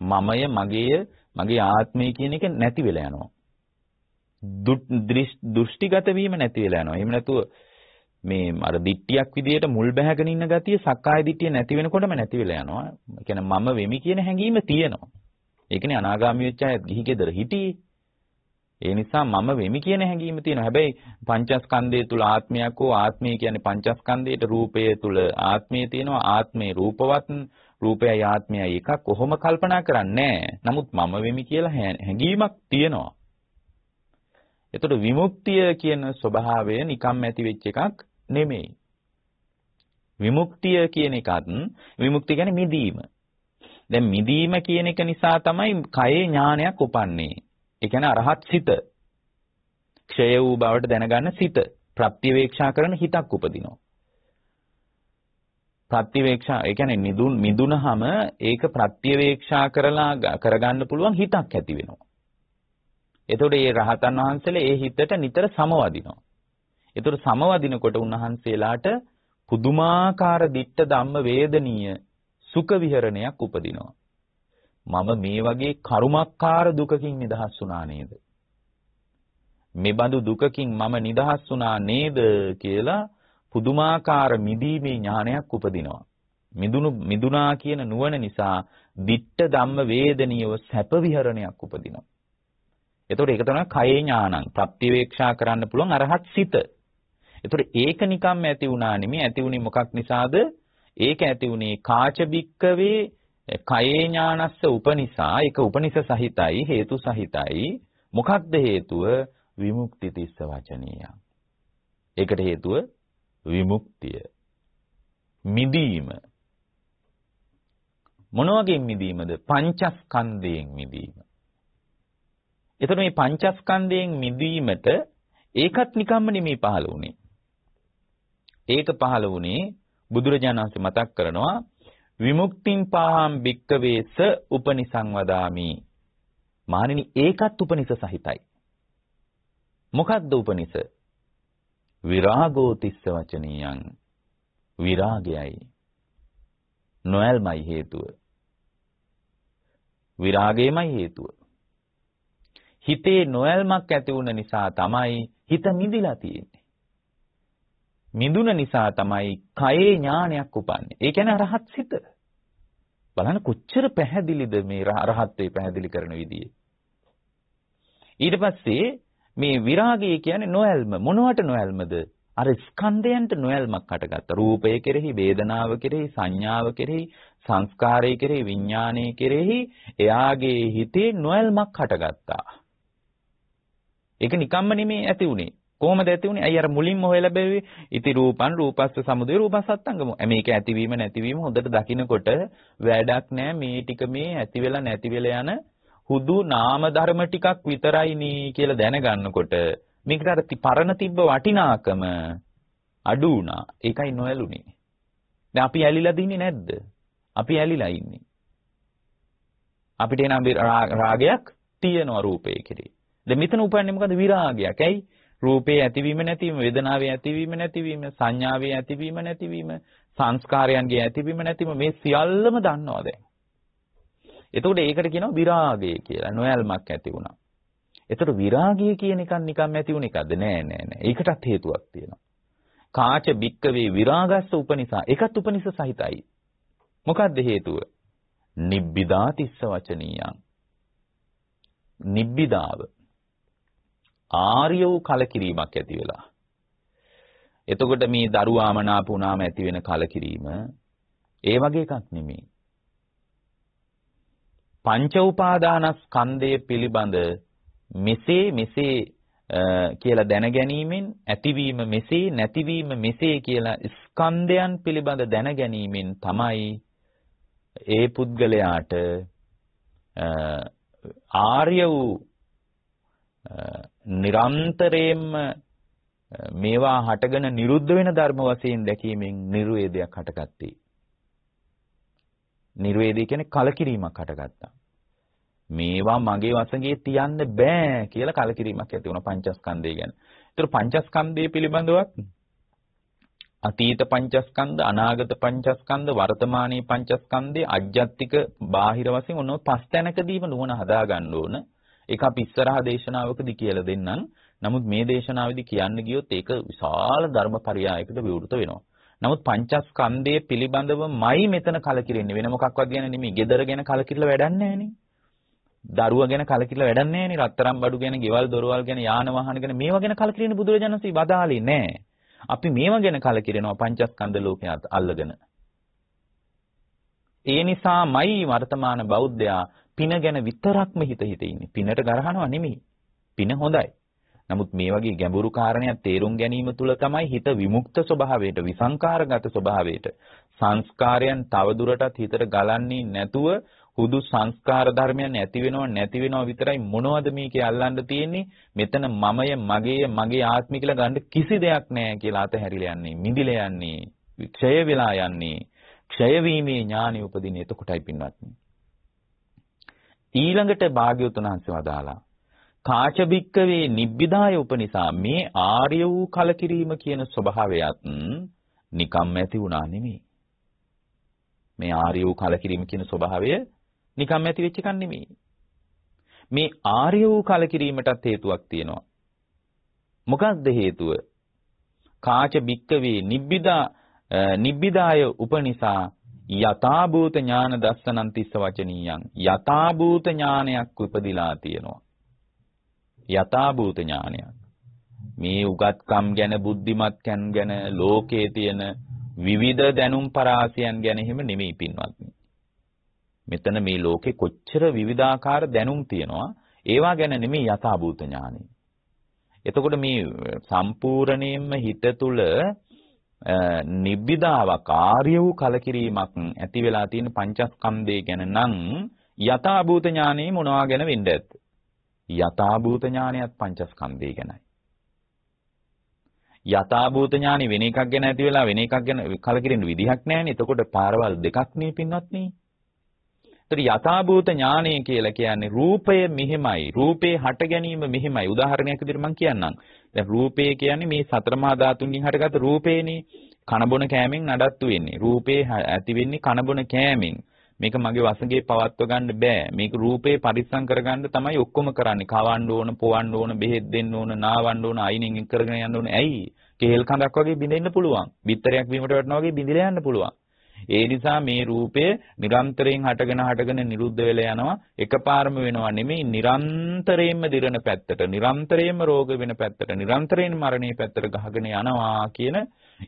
මමය, මගේය, මගේ ආත්මය කියන එක නැති වෙලා යනවා. දෘෂ්ටිගත වීම නැති වෙලා යනවා. එහෙම නැතුව මේ අර දිට්ඨියක් විදියට මුල් බැහැගෙන ඉන්න ගතිය සක්කාය දිට්ඨිය නැති වෙනකොටම නැති වෙලා යනවා. ඒ කියන්නේ මම වෙමි කියන හැඟීම තියෙනවා. ඒකනේ අනාගාමී වෙච්ච අය ගිහි ගෙදර හිටියේ. ඒ නිසා මම වෙමි කියන හැඟීම තියෙනවා. හැබැයි පංචස්කන්ධය තුල ආත්මයක් හෝ ආත්මය කියන්නේ පංචස්කන්ධයට රූපය තුල ආත්මය තියෙනවා. ආත්මේ රූපවත්, රූපයයි ආත්මයයි එකක් කොහොම කල්පනා කරන්නේ නැහැ. නමුත් මම වෙමි කියලා හැඟීමක් තියෙනවා. එතකොට විමුක්තිය කියන ස්වභාවය නිකම් ඇති වෙච්ච එකක් නෙමෙයි. විමුක්තිය කියන එකත් විමුක්තිය කියන්නේ මිදීම. දැන් මිදීම කියන එක නිසා තමයි කයේ ඥානයක් උපන්නේ. ඒ කියන්නේ අරහත් සිත. ක්ෂය වූ බවට දැනගන්න සිත. ප්‍රත්‍යවේක්ෂා කරන හිතක් උපදිනවා. ප්‍රත්‍යවේක්ෂා ඒ කියන්නේ මිදුනහම ඒක ප්‍රත්‍යවේක්ෂා කරලා කරගන්න පුළුවන් හිතක් ඇති වෙනවා. එතකොට මේ රහතන් වහන්සේලා ඒ හිතට නිතර සමවදිනවා. එතකොට සමවදිනකොට උන්වහන්සේලාට පුදුමාකාර ditta ධම්ම වේදනීය සුඛ විහරණයක් උපදිනවා. මම මේ වගේ කරුමක්කාර දුකකින් නිදහස් වුණා නේද? මේ බඳු දුකකින් මම නිදහස් වුණා නේද කියලා පුදුමාකාර මිදීමේ ඥානයක් උපදිනවා. මිදුනා කියන නුවණ නිසා ditta ධම්ම වේදනීයව සැප විහරණයක් උපදිනවා. එතකොට ඒක තමයි කයේ ඥානං. ප්‍රත්‍යවේක්ෂා කරන්න පුළුවන් අරහත් සිත. එතකොට ඒක නිකම්ම ඇති වුණා නෙමෙයි. ඇති වුණේ මොකක් නිසාද? ඒක ඇති වුණේ කාච බික්කවේ කයේ ඥානස්ස උපනිසා. ඒක උපනිස සහිතයි, හේතු සහිතයි. මොකක්ද හේතුව? විමුක්ති තිස්ස වචනීය. ඒකට හේතුව විමුක්තිය. මිදීම. මොන වගේ මිදීමද? පංචස්කන්ධයෙන් මිදීම. එතකොට මේ පංචස්කන්ධයෙන් මිදීමට ඒකත් නිකම්ම නෙමෙයි පහළ වුණේ. ඒක පහළ වුණේ බුදුරජාණන් වහන්සේ මතක් කරනවා විමුක්තිං පාහම් භික්කවේස උපනිසං වදාමි. මහණෙනි ඒකත් උපනිස සහිතයි. මොකක්ද උපනිස? විරාගෝ තිස්ස වචනීයං. විරාගයයි. නොයල්මයි හේතුව. විරාගයමයි හේතුව. හිතේ නොයල්මක් ඇති වුණ නිසා තමයි හිත මිදිලා තියෙන්නේ. මිදුන නිසා තමයි කයේ ඥානයක් උපන්නේ. ඒ කියන්නේ අරහත් සිත. බලන්න කොච්චර පැහැදිලිද මේ අරහත්ත්වේ පැහැදිලි කරන විදිය. ඊට පස්සේ මේ විරාගය කියන්නේ නොයල්ම. මොනවට නොයල්මද? අර ස්කන්ධයන්ට නොයල්මක් හටගත්තා. රූපය කෙරෙහි, වේදනාව කෙරෙහි, සංඥාව කෙරෙහි, සංස්කාරය කෙරෙහි, විඥානය කෙරෙහි එයාගේ හිතේ නොයල්මක් හටගත්තා. ඒක නිකම්ම නෙමෙයි ඇති උනේ. කොහොමද ඇති උනේ? අය අර මුලින්ම හොයලා බැලුවේ ඉති රූපං රූපස්ස සමුදය රූපසත්තංගම. මේක ඇතිවීම නැතිවීම හොඳට දකිනකොට වැඩක් නෑ. මේ ටික මේ ඇති වෙලා නැති වෙලා යන හුදු නාම ධර්ම ටිකක් විතරයි නේ කියලා දැනගන්නකොට මේකට අර පරණ තිබ්බ වටිනාකම අඩු වුණා. ඒකයි නොඇලුනේ. දැන් අපි ඇලිලා දින්නේ නැද්ද? අපි ඇලිලා ඉන්නේ. අපිට එනම් රාගයක් තියෙනවා රූපේ කෙරේ. දැන් මෙතන උපන්නේ මොකද? විරාගයක්. ඇයි? රූපේ ඇතිවීම නැතිවීම, වේදනාවේ ඇතිවීම නැතිවීම, සංඥාවේ ඇතිවීම නැතිවීම, සංස්කාරයන්ගේ ඇතිවීම නැතිවීම මේ සියල්ලම දන්නවා දැන්. එතකොට ඒකට කියනවා විරාගය කියලා. නොයල්මක් ඇති වුණා. එතකොට විරාගය කියන එකක් නිකම් ඇති වුණ එකක්ද? නෑ නෑ නෑ. ඒකටත් හේතුවක් තියෙනවා. කාච බික්කවේ විරාගස්ස උපනිසා. ඒකත් උපනිස සහිතයි. මොකද්ද හේතුව? නිබ්බිදා තිස්ස වචනීයං. නිබ්බිදාව ආර්ය වූ කලකිරීමක් ඇති වෙලා. එතකොට මේ දරුවා මනාප වුණාම ඇති වෙන කලකිරීම ඒ වගේ එකක් නෙමෙයි. පංච උපාදානස්කන්ධය පිළිබඳ මෙසේ කියලා දැනගැනීමෙන් ඇතිවීම මෙසේ නැතිවීම මෙසේ කියලා ස්කන්ධයන් පිළිබඳ දැනගැනීමෙන් තමයි ඒ පුද්ගලයාට ආර්ය වූ නිරන්තරයෙන්ම මේවා හටගෙන නිරුද්ධ වෙන ධර්ම වශයෙන් දැකීමෙන් නිර්වේදයක් හටගත්තේ. නිර්වේදය කියන්නේ කලකිරීමක් හටගත්තා. මේවා මගේ වශයෙන් තියන්න බෑ කියලා කලකිරීමක් ඇති වුණා පංචස්කන්ධය ගැන. ඒතර පංචස්කන්ධය පිළිබඳව අතීත පංචස්කන්ධ, අනාගත පංචස්කන්ධ, වර්තමානීය පංචස්කන්ධේ අජ්ජත්තික බාහිර වශයෙන් ඔන්න පස් තැනකදීම නුවණ හදා ගන්න ඕන. ඒක අපි ඉස්සරහා දේශනාවකදී කියලා දෙන්නම්. නමුත් මේ දේශනාවේදී කියන්න ගියොත් ඒක විශාල ධර්මපරියායකට විවෘත වෙනවා. නමුත් පංචස්කන්ධයේ පිළිබඳවමයි මෙතන කලකිරෙන්නේ. වෙන මොකක්වත් ගැන නෙමෙයි. gedara ගැන කලකිරලා වැඩක් නැහැනේ. දරුවා ගැන කලකිරලා වැඩක් නැහැනේ. රත්තරන් බඩු ගැන, ගෙවල් දොරවල් ගැන, යාන ዋහන ගැන මේවා ගැන කලකිරෙන්නේ බුදුරජාණන් වහන්සේ වදාළේ නැහැ. අපි මේවා ගැන කලකිරෙනවා පංචස්කන්ධ ලෝකයට අල්ලගෙන. ඒ නිසාමයි වර්තමාන බෞද්ධයා පින ගැන විතරක්ම හිත ඉන්නේ. පිනට ගරහනවා නෙමෙයි. පින හොඳයි. නමුත් මේ වගේ ගැඹුරු කාරණයක් තේරුම් ගැනීම තුළ තමයි හිත විමුක්ත ස්වභාවයට, විසංකාරගත ස්වභාවයට, සංස්කාරයන් තවදුරටත් හිතට ගලන්නේ නැතුව හුදු සංස්කාර ධර්මයන් නැති වෙනව විතරයි මොනවද මේකේ අල්ලන්න තියෙන්නේ? මෙතන මමය, මගේ ආත්මය කියලා ගන්න කිසි දෙයක් නැහැ කියලා අතහැරිලා යන්නේ, මිදිලා යන්නේ, ක්ෂය වෙලා යන්නේ. ක්ෂය වීමේ ඥානෙ උපදින්නේ එතකොටයි පින්වත්නි. ඊළඟට භාග්‍යවතුන් වහන්සේ වදාලා කාච බික්කවේ නිබ්බිදාය උපනිසා මේ ආර්ය වූ කලකිරීම කියන ස්වභාවයත් නිකම්ම ඇති වුණා නෙමෙයි. මේ ආර්ය වූ කලකිරීම කියන ස්වභාවය නිකම්ම ඇති වෙච්ච එකක් නෙමෙයි. මේ ආර්ය වූ කලකිරීමටත් හේතුවක් තියෙනවා. මොකක්ද හේතුව? කාච බික්කවේ නිබ්බිදාය උපනිසා යථාභූත ඥාන දස්සනං තිස්ස වචනීයං යථාභූත ඥානයක් උපදිලා තියෙනවා. යථාභූත ඥානයක්. මේ උගත්කම් ගැන, බුද්ධිමත්කම් ගැන, ලෝකයේ තියෙන විවිධ දැනුම් පරාසයන් ගැන එහෙම නෙමෙයි පින්වත්නි. මෙතන මේ ලෝකේ කොච්චර විවිධාකාර දැනුම් තියෙනවා, ඒවා ගැන නෙමෙයි යථාභූත ඥානෙ. එතකොට මේ සම්පූර්ණයෙන්ම හිත තුළ නිබ්බිදාවක්, ආර්ය වූ කලකිරීමක් ඇති වෙලා තියෙන පංචස්කන්ධය ගැන නම් යථාභූත ඥානෙ මොනවා ගැන වෙන්න ඇත්ද? යථාභූත ඥානයත් පංචස්කන්ධය ගැනයි. යථාභූත ඥානෙ වෙන එකක් ගැන ඇති වෙලා වෙන එකක් ගැන කලකිරෙන්න විදිහක් නැහැනේ. එතකොට පාරවල් දෙකක් නේ පින්වත්නි. ඒතර යථාභූත ඥානය කියලා කියන්නේ රූපය මෙහෙමයි, රූපේ හට ගැනීම මෙහෙමයි. උදාහරණයක් විදිහට මම කියන්නම්. දැන් රූපය කියන්නේ මේ සතර මහා ධාතුන්ගෙන් හටගත් රූපේනේ. කනබොන කෑමෙන් නඩත්තු වෙන්නේ. රූපේ ඇති වෙන්නේ කනබොන කෑමෙන්. මේක මගේ වසඟේ පවත්ව ගන්න බෑ. මේක රූපේ පරිස්සම් කරගන්න තමයි ඔක්කොම කරන්නේ. කවන්න ඕන, පොවන්න ඕන, බෙහෙත් දෙන්න ඕන, නාවන්න ඕන, අයිනෙන් කරගෙන යන්න ඕන. ඇයි? කේල් කඳක් වගේ බිඳෙන්න පුළුවන්. බිත්තරයක් බීමට වැටෙනවා වගේ බිඳිලා යන්න පුළුවන්. ඒ නිසා මේ රූපය නිරන්තරයෙන් හටගෙන නිරුද්ධ වෙලා යනවා. එකපාරම වෙනවා නෙමෙයි, නිරන්තරයෙන්ම දිරන පැත්තට, නිරන්තරයෙන්ම රෝග වෙන පැත්තට, නිරන්තරයෙන් මරණයේ පැත්තට ගහගෙන යනවා කියන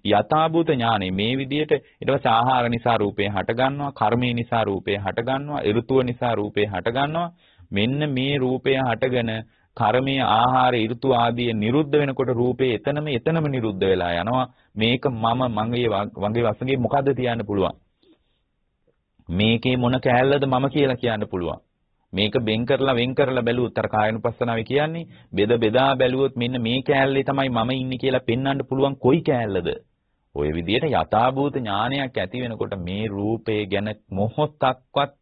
යථාභූත ඥානෙ. මේ විදිහට ඊට පස්සේ ආහාර නිසා රූපේ හට ගන්නවා, කර්මය නිසා රූපේ හට ගන්නවා, ඍතුව නිසා රූපේ හට ගන්නවා. මෙන්න මේ රූපය හටගෙන කර්මයේ, ආහාර, ඍතු ආදී නිරුද්ධ වෙනකොට රූපේ එතනම නිරුද්ධ වෙලා යනවා. මේක මගේ වශයෙන් මොකද්ද තියන්න පුළුවන්? මේකේ මොන කෑල්ලද මම කියලා කියන්න පුළුවන්. මේක වෙන් කරලා බැලුවොත් අර කායනුපස්සනාවේ කියන්නේ බෙදා බැලුවොත් මෙන්න මේ කෑල්ලේ තමයි මම ඉන්නේ කියලා පෙන්වන්න පුළුවන් කොයි කෑල්ලද? ඔය විදිහට යථාභූත ඥානයක් ඇති වෙනකොට මේ රූපේ ගැන මොහොතක්වත්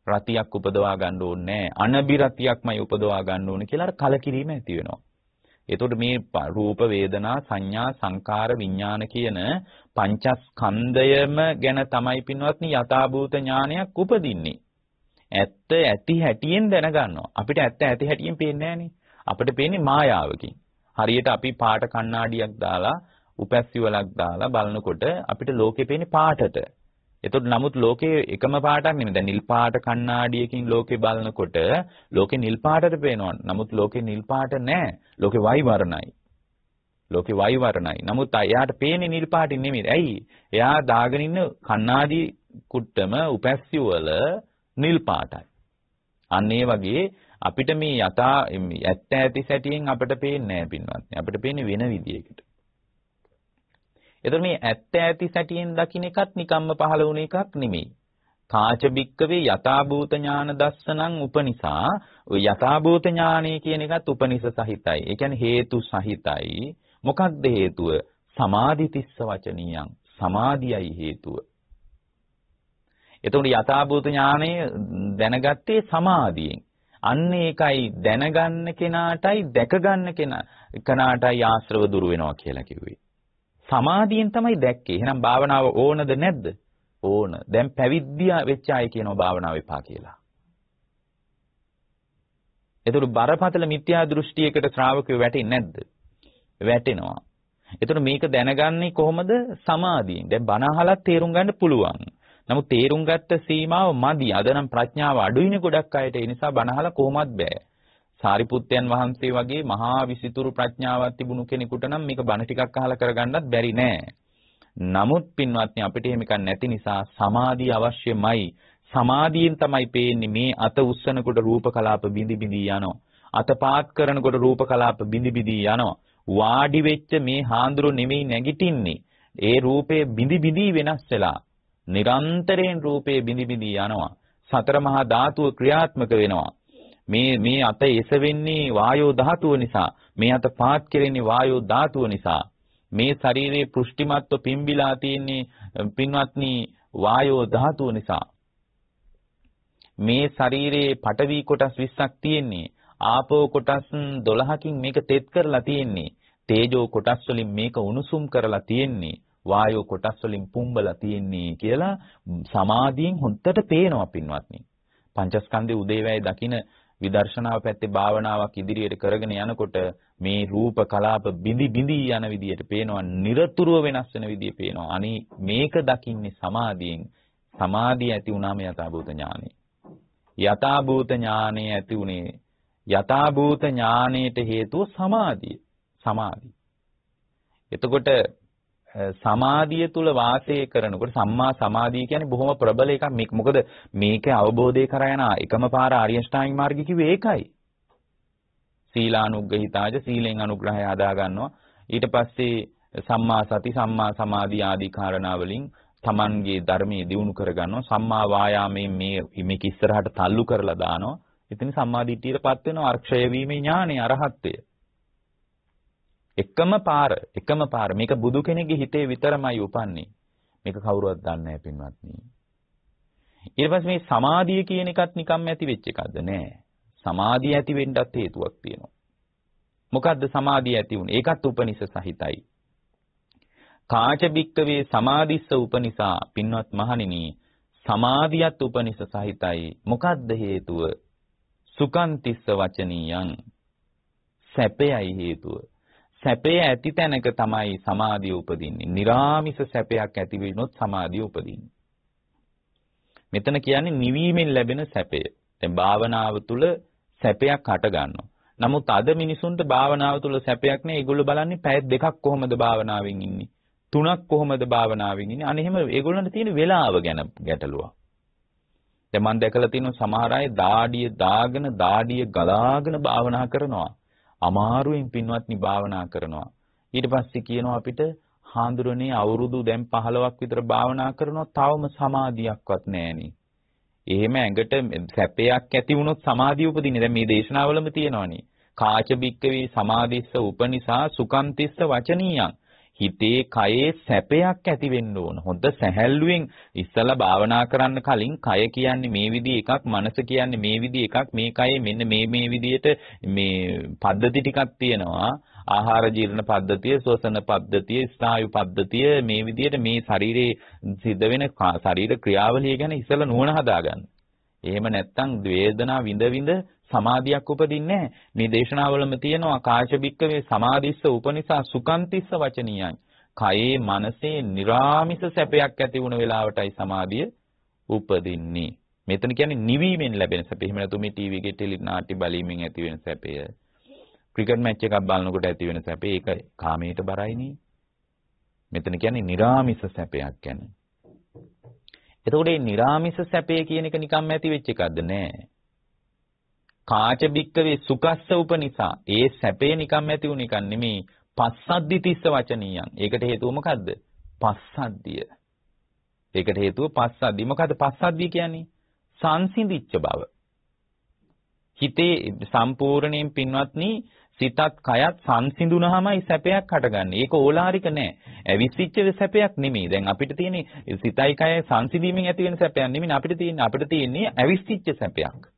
රතියක් උපදවා ගන්න ඕනේ නැහැ. අනබිරතියක්මයි උපදවා ගන්න ඕනේ කියලා අර කලකිරීම ඇති වෙනවා. එතකොට මේ රූප, වේදනා, සංඥා, සංකාර, විඥාන කියන පංචස්කන්ධයම ගැන තමයි පින්වත්නි යථාභූත ඥානයක් උපදින්නේ. ඇත්ත ඇති හැටියෙන් දැනගන්නවා. අපිට ඇත්ත ඇති හැටියෙන් පේන්නේ නැහනේ. අපිට පේන්නේ මායාවකින්. හරියට අපි පාට කණ්ණාඩියක් දාලා, උපැස්සිවලක් දාලා බලනකොට අපිට ලෝකේ පේන්නේ පාටට. එතකොට නමුත් ලෝකේ එකම පාටක් නෙමෙයි. දැන් නිල් පාට කණ්ණාඩියකින් ලෝකේ බලනකොට ලෝකේ නිල් පාටට පේනවා. නමුත් ලෝකේ නිල් පාට නැහැ. ලෝකේ වයි වර්ණයි. නමුත් එයාට පේන්නේ නිල් පාටින් නෙමෙයි. ඇයි? එයා දාගෙන ඉන්න කණ්ණාඩි කුට්ටම උපැස්සි වල නිල් පාටයි. අන්න ඒ වගේ අපිට මේ ඇත්ත ඇති සැටියෙන් අපිට පේන්නේ නැහැ පින්වත්නි. අපිට පේන්නේ වෙන විදියකට. එතකොට මේ ඇත්ත ඇති සැටියෙන් දකින්න එකත් නිකම්ම පහළ වුණ එකක් නෙමෙයි. කාච බික්කවේ යථාභූත ඥාන දස්සනං උපනිසා. ඔය යථාභූත ඥානය කියන එකත් උපනිස සහිතයි. ඒ කියන්නේ හේතු සහිතයි. මොකක්ද හේතුව? සමාධිතිස්ස වචනියං. සමාධියයි හේතුව. එතකොට යථාභූත ඥානය දැනගත්තේ සමාධියෙන්. අන්න ඒකයි දැනගන්න කෙනාටයි දැක ගන්න කෙනාටයි ආශ්‍රව දුරු වෙනවා කියලා කිව්වේ. සමාධියෙන් තමයි දැක්කේ. එහෙනම් භාවනාව ඕනද නැද්ද? ඕන. දැන් පැවිද්දියා වෙච්ච අය කියනවා භාවනාව එපා කියලා. ඒතර බරපතල මිත්‍යා දෘෂ්ටියකට ශ්‍රාවකයෝ වැටෙන්නේ නැද්ද? වැටෙනවා. ඒතර මේක දැනගන්නේ කොහොමද? සමාධියෙන්. දැන් බණ අහලා තේරුම් ගන්න පුළුවන්. නමුත් තේරුම් ගත්ත සීමාව මදි. අද නම් ප්‍රඥාව අඩුයිනේ ගොඩක් අයට. ඒ නිසා බණ අහලා කොහොමත් බෑ. සාරිපුත්තයන් වහන්සේ වගේ මහා විසිතුරු ප්‍රඥාවක් තිබුණු කෙනෙකුට නම් මේක බණ ටිකක් අහලා කරගන්නත් බැරි නෑ. නමුත් පින්වත්නි අපිට එහෙම එකක් නැති නිසා සමාධිය අවශ්‍යමයි. සමාධියෙන් තමයි පේන්නේ මේ අත උස්සනකොට රූප කලාප බිඳි බිඳි යනවා. අත පාත් කරනකොට රූප කලාප බිඳි බිඳි යනවා. වාඩි වෙච්ච මේ හාඳුරු නෙමෙයි නැගිටින්නේ. ඒ රූපේ බිඳි බිඳි වෙනස් වෙලා නිරන්තරයෙන් රූපේ බිඳි බිඳි යනවා. සතර මහා ධාතුව ක්‍රියාත්මක වෙනවා. මේ අත එසවෙන්නේ වායෝ ධාතුව නිසා. මේ අත පාත් කෙරෙන්නේ වායෝ ධාතුව නිසා. මේ ශරීරයේ පෘෂ්ටිමත්ව පිම්බිලා තියෙන්නේ පින්වත්නි වායෝ ධාතුව නිසා. මේ ශරීරයේ පඨවි කොටස් 20ක් තියෙන්නේ. ආපෝ කොටස් 12කින් මේක තෙත් කරලා තියෙන්නේ. තේජෝ කොටස් වලින් මේක උණුසුම් කරලා තියෙන්නේ. වායෝ කොටස් වලින් පුම්බලා තියෙන්නේ කියලා සමාධියෙන් හොන්දට පේනවා පින්වත්නි. පංචස්කන්ධයේ උදේවැය දකින විදර්ශනාව පැත්තේ භාවනාවක් ඉදිරියට කරගෙන යනකොට මේ රූප කලාප බිඳි බිඳි යන විදියට පේනවා. නිරතුරුව වෙනස් වෙන විදිය පේනවා. අනි මේක දකින්නේ සමාධියෙන්. සමාධිය ඇති වුණාම යථාභූත ඥානෙ. යථාභූත ඥානෙ ඇති උනේ යථාභූත ඥානෙට හේතුව සමාධිය. සමාධිය. එතකොට සමාධිය තුල වාසය කරනකොට සම්මා සමාධිය කියන්නේ බොහොම ප්‍රබල එකක්. මොකද මේක අවබෝධය කරා යන එකම පාර ආර්ය අෂ්ටාංගික මාර්ගය කිව්වේ ඒකයි. සීලානුග්‍රහිතාජ සීලෙන් අනුග්‍රහය හදා ගන්නවා. ඊට පස්සේ සම්මා සති සම්මා සමාධි ආදී කාරණා වලින් Tamanගේ ධර්මයේ දියුණු කර ගන්නවා. සම්මා වායාමයෙන් මේක ඉස්සරහට තල්ලු කරලා දානවා. ඉතින් සම්මා දිට්ඨියටපත් වෙනවා. අර්ක්ෂය වීමේ ඥානෙ අරහත්ත්වය. එකම පාර මේක බුදු කෙනෙක්ගේ හිතේ විතරමයි උපන්නේ. මේක කවුරුවත් දන්නේ නැහැ පින්වත්නි. ඊට පස්සේ මේ සමාධිය කියන එකත් නිකම්ම ඇති වෙච්ච එකක්ද නෑ. සමාධිය ඇති වෙන්නත් හේතුවක් තියෙනවා. මොකද්ද සමාධිය ඇති වුනේ? ඒකත් උපනිෂ සහිතයි. කාච බික්කවේ සමාධිස්ස උපනිසා පින්වත් මහණෙනි සමාධියත් උපනිෂ සහිතයි. මොකද්ද හේතුව? සුඛන්තිස්ස වචනියං සැපයයි හේතුව. සැපය ඇති තැනක තමයි සමාධිය උපදින්නේ. නිරාමිස සැපයක් ඇති වෙනොත් සමාධිය උපදින්නේ. මෙතන කියන්නේ නිවීමෙන් ලැබෙන සැපය. දැන් භාවනාව තුළ සැපයක් හට ගන්නවා. නමුත් අද මිනිසුන්ට භාවනාව තුළ සැපයක් නෑ. ඒගොල්ලෝ බලන්නේ පැය දෙකක් කොහොමද භාවනාවෙන් ඉන්නේ? 3ක් කොහොමද භාවනාවෙන් ඉන්නේ? අනේ එහෙම ඒගොල්ලන්ට තියෙන වෙලාව ගැන ගැටලුවක්. දැන් මම දැකලා තියෙනවා සමහර අය දාඩිය දාගෙන දාඩිය ගලාගෙන භාවනා කරනවා. අමාරුවෙන් පින්වත්නි භාවනා කරනවා. ඊට පස්සේ කියනවා අපිට හාඳුරනේ අවුරුදු දැන් 15ක් විතර භාවනා කරනවා තවම සමාධියක්වත් නැහෙනි. එහෙම ඇඟට සැපයක් ඇති වුණොත් සමාධිය උපදින්නේ. දැන් මේ දේශනාවලම තියෙනවනේ. කාච බික්කවේ සමාධිස්ස උපනිසා සුඛන්තිස්ස වචනීයං. හිතේ කයේ සැපයක් ඇති වෙන්න ඕන. හොඳ සැහැල්ලුවෙන් ඉස්සලා භාවනා කරන්න කලින් කය කියන්නේ මේ විදිහ එකක්, මනස කියන්නේ මේ විදිහ එකක්, මේ කයේ මෙන්න මේ විදිහට මේ පද්ධති ටිකක් තියෙනවා. ආහාර ජීර්ණ පද්ධතිය, ශ්වසන පද්ධතිය, ස්නායු පද්ධතිය මේ විදිහට මේ ශරීරයේ සිද්ධ වෙන ශරීර ක්‍රියාවලිය ගැන ඉස්සලා නුවණ හදාගන්න. එහෙම නැත්නම් වේදනා විඳ සමාධියක් උපදින්නේ නැහැ. මේ දේශනාවලම තියෙනවා කාච බික්කවේ සමාධිස්ස උපනිසා සුඛන්තිස්ස වචනියං. කයේ මනසේ නිරාමිස සැපයක් ඇති වුණ වෙලාවටයි සමාධිය උපදින්නේ. මෙතන කියන්නේ නිවීමෙන් ලැබෙන සැප. එහෙම නැතු මේ ටීවී එකේ ටෙලි නාට්‍ය බලීමෙන් ඇති වෙන සැපය. ක්‍රිකට් මැච් එකක් බලනකොට ඇති වෙන සැප ඒක කාමයට බරයිනේ. මෙතන කියන්නේ නිරාමිස සැපයක් කියන්නේ. එතකොට මේ නිරාමිස සැපය කියන එක නිකම්ම ඇති වෙච්ච එකක්ද නෑ. කාච බික්කවේ සුකස්ස උපනිසා. ඒ සැපේ නිකම් ඇති වුණ එක නෙමෙයි. පස්සද්දි තිස්ස වචනීයන්. ඒකට හේතුව මොකද්ද? පස්සද්ධිය. ඒකට හේතුව පස්සද්ධිය. මොකද්ද පස්සද්ධිය කියන්නේ? සංසිඳිච්ච බව. හිතේ සම්පූර්ණයෙන් පින්වත්නි සිතත් කයත් සංසිඳුනහමයි සැපයක් හටගන්නේ. ඒක ඕලාරික නෑ. ඇවිස්සිච්ච සැපයක් නෙමෙයි. දැන් අපිට තියෙන්නේ සිතයි කයයි සංසිඳීමෙන් ඇති වෙන සැපයක් නෙමෙයි. අපිට තියෙන්නේ ඇවිස්සිච්ච සැපයක්.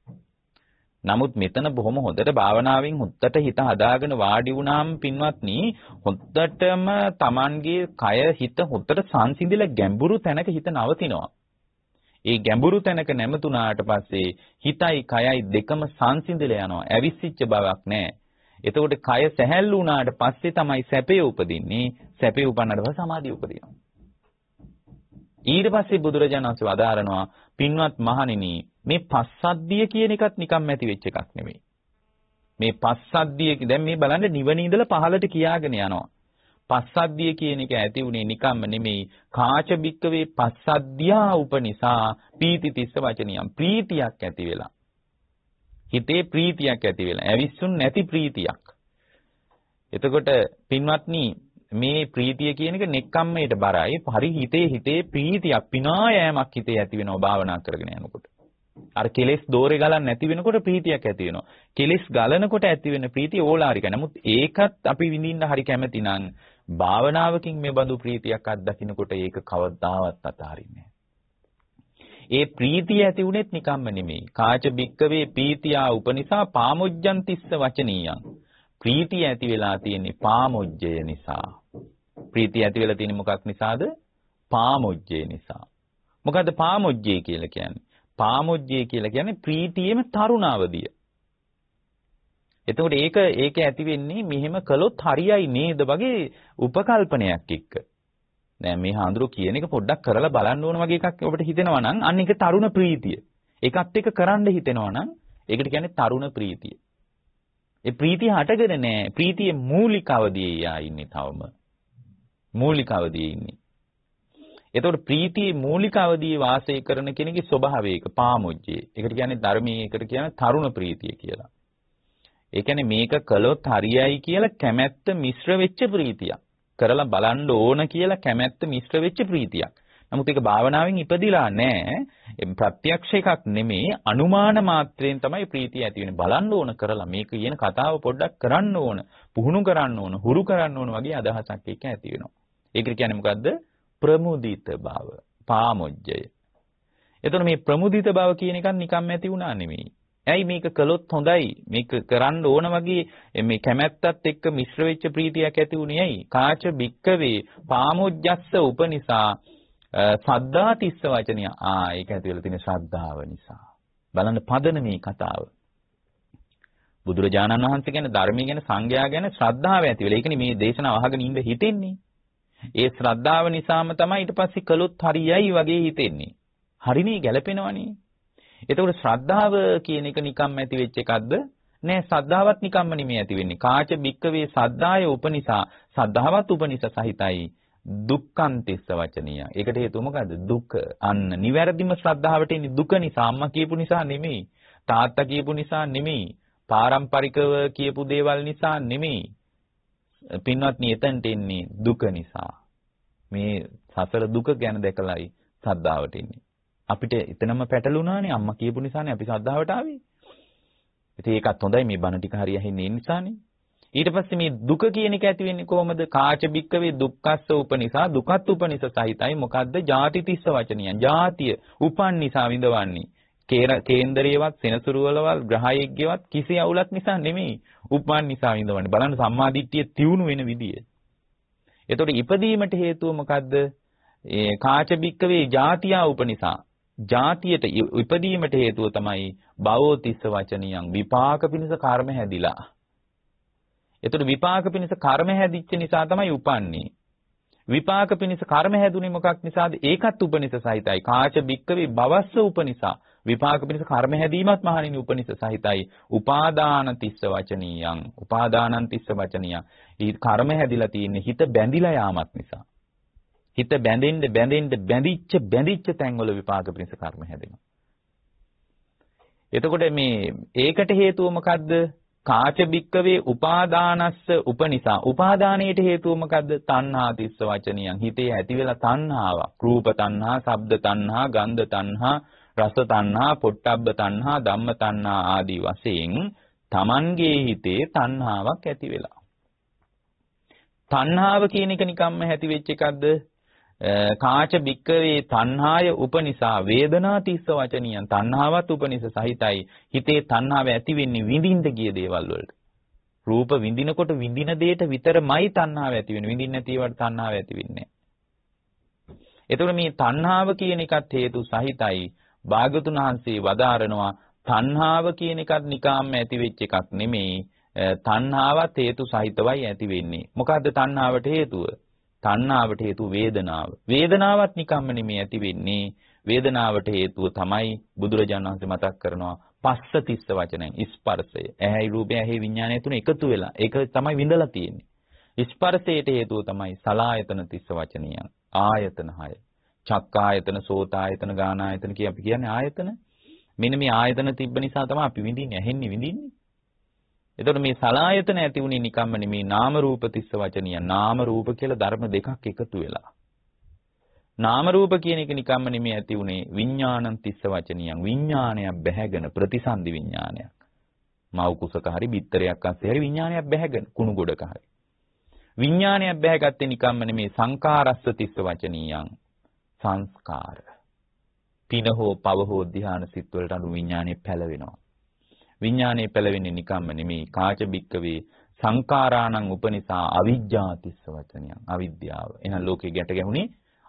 නමුත් මෙතන බොහොම හොඳට භාවනාවෙන් හොද්දට හිත හදාගෙන වාඩි වුණාම පින්වත්නි හොද්දටම Tamanගේ කය හිත හොද්දට සංසිඳිලා ගැඹුරු තැනක හිත නවතිනවා. ඒ ගැඹුරු තැනක නැමතුණාට පස්සේ හිතයි කයයි දෙකම සංසිඳිලා යනවා. ඇවිස්සිච්ච බවක් නැහැ. එතකොට කය සැහැල්ලු වුණාට පස්සේ තමයි සැපේ උපදින්නේ. සැපේ උපන්නට පස්සේ සමාධිය උපදිනවා. ඊට පස්සේ බුදුරජාණන් වහන්සේ වදාරනවා පින්වත් මහණෙනි මේ පස්සද්ධිය කියන එකත් නිකම් ඇති වෙච්ච එකක් නෙමෙයි. මේ පස්සද්ධිය දැන් මේ බලන්න නිවන ඉඳලා පහළට කියාගෙන යනවා. පස්සද්ධිය කියන එක ඇති උනේ නිකම්ම නෙමෙයි. කාච බික්කවේ පස්සද්ධියා උපනිසා පීති තිස්ස වචනියම්. ප්‍රීතියක් ඇති වෙලා. හිතේ ප්‍රීතියක් ඇති වෙලා. ඇවිස්සුන් නැති ප්‍රීතියක්. එතකොට පින්වත්නි මේ ප්‍රීතිය කියන එක නෙක්කම්මයට බරයි. හරි හිතේ ප්‍රීතියක් පිනා යෑමක් හිතේ ඇති වෙනවා භාවනා කරගෙන යනකොට. අර කෙලෙස් දෝරේ ගලන් නැති වෙනකොට ප්‍රීතියක් ඇති වෙනවා. කෙලෙස් ගලනකොට ඇති වෙන ප්‍රීතිය ඕලාරිකයි. නමුත් ඒකත් අපි විඳින්න හරි කැමති නම් භාවනාවකින් මේ බඳු ප්‍රීතියක් අත්දකින්නකොට ඒක කවදාවත් අතාරින්නේ නැහැ. ඒ ප්‍රීතිය ඇති උනේත් නිකම්ම නෙමෙයි. කාච බික්කවේ පීතියා උපනිසා පාමුජ්ජන්තිස්ස වචනීයං. ප්‍රීතිය ඇති වෙලා තියෙන්නේ පාමුජ්ජය නිසා. ප්‍රීතිය ඇති වෙලා තියෙන්නේ මොකක් නිසාද? පාමුජ්ජය නිසා. මොකද්ද පාමුජ්ජය කියලා කියන්නේ? පාමුජ්ජය කියලා කියන්නේ ප්‍රීතියේම තරුණාවදිය. එතකොට ඒක ඇති වෙන්නේ මෙහෙම කළොත් හරියයි නේද වගේ උපකල්පනයක් එක්ක. දැන් මේ හාඳුරු කියන එක පොඩ්ඩක් කරලා බලන්න ඕන වගේ එකක් ඔබට හිතෙනවා නම් අන්න ඒක තරුණ ප්‍රීතිය. ඒකත් එක්ක කරන්න හිතෙනවා නම් ඒකට කියන්නේ තරුණ ප්‍රීතිය. ඒ ප්‍රීතිය හටගෙන නැහැ. ප්‍රීතියේ මූලික අවදියේ යා ඉන්නේ තවම. මූලික අවදියේ ඉන්නේ. එතකොට ප්‍රීතියේ මූලික අවදියේ වාසය කරන කෙනෙකුගේ ස්වභාවය ඒක පාමුජ්ජේ. ඒකට කියන්නේ ධර්මයේ ඒකට කියන තරුණ ප්‍රීතිය කියලා. ඒ කියන්නේ මේක කළොත් හරියයි කියලා කැමැත්ත මිශ්‍ර වෙච්ච ප්‍රීතියක්. කරලා බලන්න ඕන කියලා කැමැත්ත මිශ්‍ර වෙච්ච ප්‍රීතියක්. නමුත් ඒක භාවනාවෙන් ඉපදිලා නැහැ. ප්‍රත්‍යක්ෂ එකක් නෙමෙයි අනුමාන මාත්‍රයෙන් තමයි ප්‍රීතිය ඇති වෙන්නේ. බලන්න ඕන කරලා මේක කියන කතාව පොඩ්ඩක් කරන්න ඕන, පුහුණු කරන්න ඕන, හුරු කරන්න ඕන වගේ අදහසක් එක ඇති වෙනවා. ඒකට කියන්නේ මොකද්ද? ප්‍රමුදිත බව, පාමුජ්ජය. එතකොට මේ ප්‍රමුදිත බව කියන එකක් නිකම්ම ඇති වුණා නෙමෙයි. ඇයි මේක කළොත් හොඳයි, මේක කරන්න ඕන වගේ මේ කැමැත්තත් එක්ක මිශ්‍ර වෙච්ච ප්‍රීතියක් ඇති වුණේ ඇයි? කාච බික්කවේ පාමුජ්ජස්ස උපනිසා සද්දා තිස්ස වචනිය. ඒක ඇති වෙලා තියෙන ශ්‍රද්ධාව නිසා. බලන්න පදන මේ කතාව. බුදුරජාණන් වහන්සේ ගැන, ධර්මයේ ගැන, සංඝයා ගැන ශ්‍රද්ධාව ඇති වෙලා. ඒකනේ මේ දේශනාව අහගෙන ඉඳ හිතෙන්නේ. ඒ ශ්‍රද්ධාව නිසාම තමයි ඊට පස්සේ කළොත් හරියයි වගේ හිතෙන්නේ. හරිනේ ගැලපෙනවනේ. එතකොට ශ්‍රද්ධාව කියන එක නිකම්ම ඇති වෙච්ච එකක්ද? නෑ, ශ්‍රද්ධාවත් නිකම්ම නෙමෙයි ඇති වෙන්නේ. කාච බික්කවේ සද්ධාය උපනිසා. සද්ධාවත් උපනිස සහිතයි. දුක්ඛන්තිස්ස වචනිය. ඒකට හේතුව මොකද්ද? දුක. අන්න නිවැරදිම ශ්‍රද්ධාවට එන්නේ දුක නිසා. අම්මා කියපු නිසා නෙමෙයි. තාත්තා කියපු නිසා නෙමෙයි. පාරම්පරිකව කියපු දේවල් නිසා නෙමෙයි. පින්වත්නි, එතනට එන්නේ දුක නිසා. මේ සසර දුක ගැන දැකලායි ශ්‍රද්ධාවට එන්නේ. අපිට එතනම පැටලුණානේ. අම්මා කියපු නිසානේ අපි ශ්‍රද්ධාවට ආවේ. ඉතින් ඒකත් හොඳයි, මේ බණ ටික හරිය ඇහෙන්නේ ඒ නිසානේ. ඊට පස්සේ මේ දුක කියන එක ඇති වෙන්නේ කොහොමද? කාච බික්කවේ දුක්ඛස්ස උපනිසා. දුකත් උපනිස සහිතයි. මොකද්ද? ජාති තිස්ස වචනියන්. ජාතිය උපන් නිසා විඳවන්නේ. කේන්දරේවත් සෙනසුරුවලවල් ග්‍රහයෙක්ගේවත් කිසි අවුලක් නිසා නෙමෙයි. උපන් නිසා විඳවන්නේ. බලන්න සම්මාදිට්ඨිය තියුණු වෙන විදිය. එතකොට ඉපදීමට හේතුව මොකද්ද? ඒ කාච බික්කවේ ජාතියා උපනිසා. ජාතියට ඉපදීමට හේතුව තමයි භවෝ තිස්ස වචනියන්. විපාක පිණිස කර්ම හැදිලා. එතකොට විපාක පිණිස කර්ම හැදිච්ච නිසා තමයි උපන්නේ. විපාක පිණිස කර්ම හැදුනේ මොකක් නිසාද? ඒකත් උපනිස සහිතයි. කාච බික්කවේ භවස්ස උපනිසා. විපාක පිණිස කර්ම හැදීමත් මහණෙනි උපනිස සහිතයි. උපාදාන තිස්ස වචනියං. උපාදානං තිස්ස වචනියං. ඊ කර්ම හැදිලා තියෙන්නේ හිත බැඳිලා යාමත් නිසා. හිත බැඳිච්ච තැන්වල විපාක පිණිස කර්ම හැදෙනවා. එතකොට මේ ඒකට හේතුව මොකද්ද? කාච බික්කවේ උපාදානස්ස උපනිසා. උපාදානයට හේතුව මොකද්ද? තණ්හා තිස්ස වචනියන්. හිතේ ඇති වෙලා තණ්හාවක්. රූප තණ්හා, ශබ්ද තණ්හා, ගන්ධ තණ්හා, රස තණ්හා, පොට්ටබ්බ තණ්හා, ධම්ම තණ්හා ආදී වශයෙන් Tamanගේ හිතේ තණ්හාවක් ඇති වෙලා. තණ්හාව කියන එක නිකම්ම ඇති වෙච්ච එකක්ද? කාච බික්කවේ තණ්හාය උපනිසා වේදනා තිස්ස වචනියන්. තණ්හාවත් උපනිස සහිතයි. හිතේ තණ්හාව ඇති වෙන්නේ විඳින්න ගිය දේවල් වලට. රූප විඳිනකොට විඳින දෙයට විතරමයි තණ්හාව ඇති වෙන්නේ. විඳින්න නැති ඒවාට තණ්හාව ඇති වෙන්නේ නැහැ. එතකොට මේ තණ්හාව කියන එකත් හේතු සහිතයි. භාග්‍යවතුන් වහන්සේ වදාරනවා තණ්හාව කියන එකත් නිකාම්ම ඇති වෙච්ච එකක් නෙමෙයි. තණ්හාවත් හේතු සහිතවයි ඇති වෙන්නේ. මොකද්ද තණ්හාවට හේතුව? තණ්හාවට හේතුව වේදනාව. වේදනාවත් නිකම්ම නෙමෙයි ඇති වෙන්නේ. වේදනාවට හේතුව තමයි බුදුරජාණන් වහන්සේ මතක් කරනවා පස්ස තිස්ස වචනයෙන් ස්පර්ශය. ඇහැයි රූපය ඇහි විඥානය තුන එකතු වෙලා ඒක තමයි විඳලා තියෙන්නේ. ස්පර්ශයට හේතුව තමයි සලායතන තිස්ස වචනියන්. ආයතන 6. චක්කායතන, සෝතායතන, ගානායතන අපි කියන්නේ ආයතන. මෙන්න මේ ආයතන තිබ්බ නිසා තමයි අපි විඳින්නේ, ඇහෙන්නේ, විඳින්නේ. එතකොට මේ සලායතන ඇති වුණේ නිකම්ම නෙමේ නාම රූප තිස්ස වචනිය. නාම රූප කියලා ධර්ම දෙකක් එකතු වෙලා. නාම රූප කියන එක නිකම්ම නෙමේ ඇති වුණේ විඥානං තිස්ස වචනියන්. විඥානයක් බැහැගෙන ප්‍රතිසන්දි විඥානයක්. මව් කුසක හරි බිත්තරයක් අස්සේ හරි විඥානයක් බැහැගෙන කුණු ගොඩක හරි. විඥානයක් බැහැගත්තේ නිකම්ම නෙමේ සංකාරස්ස තිස්ස වචනියන්. සංස්කාර. පින හෝ පව හෝ ධ්‍යාන සිත් වලට අනුව විඥානේ පැලවෙනවා. විඥානේ පැලවෙන්නේ නිකම්ම නෙමේ කාච බික්කවේ සංකාරාණං උපනිසා අවිජ්ජා තිස්ස වචනියන්. අවිද්‍යාව. එහෙනම් ලෝකේ ගැට ගැහුනේ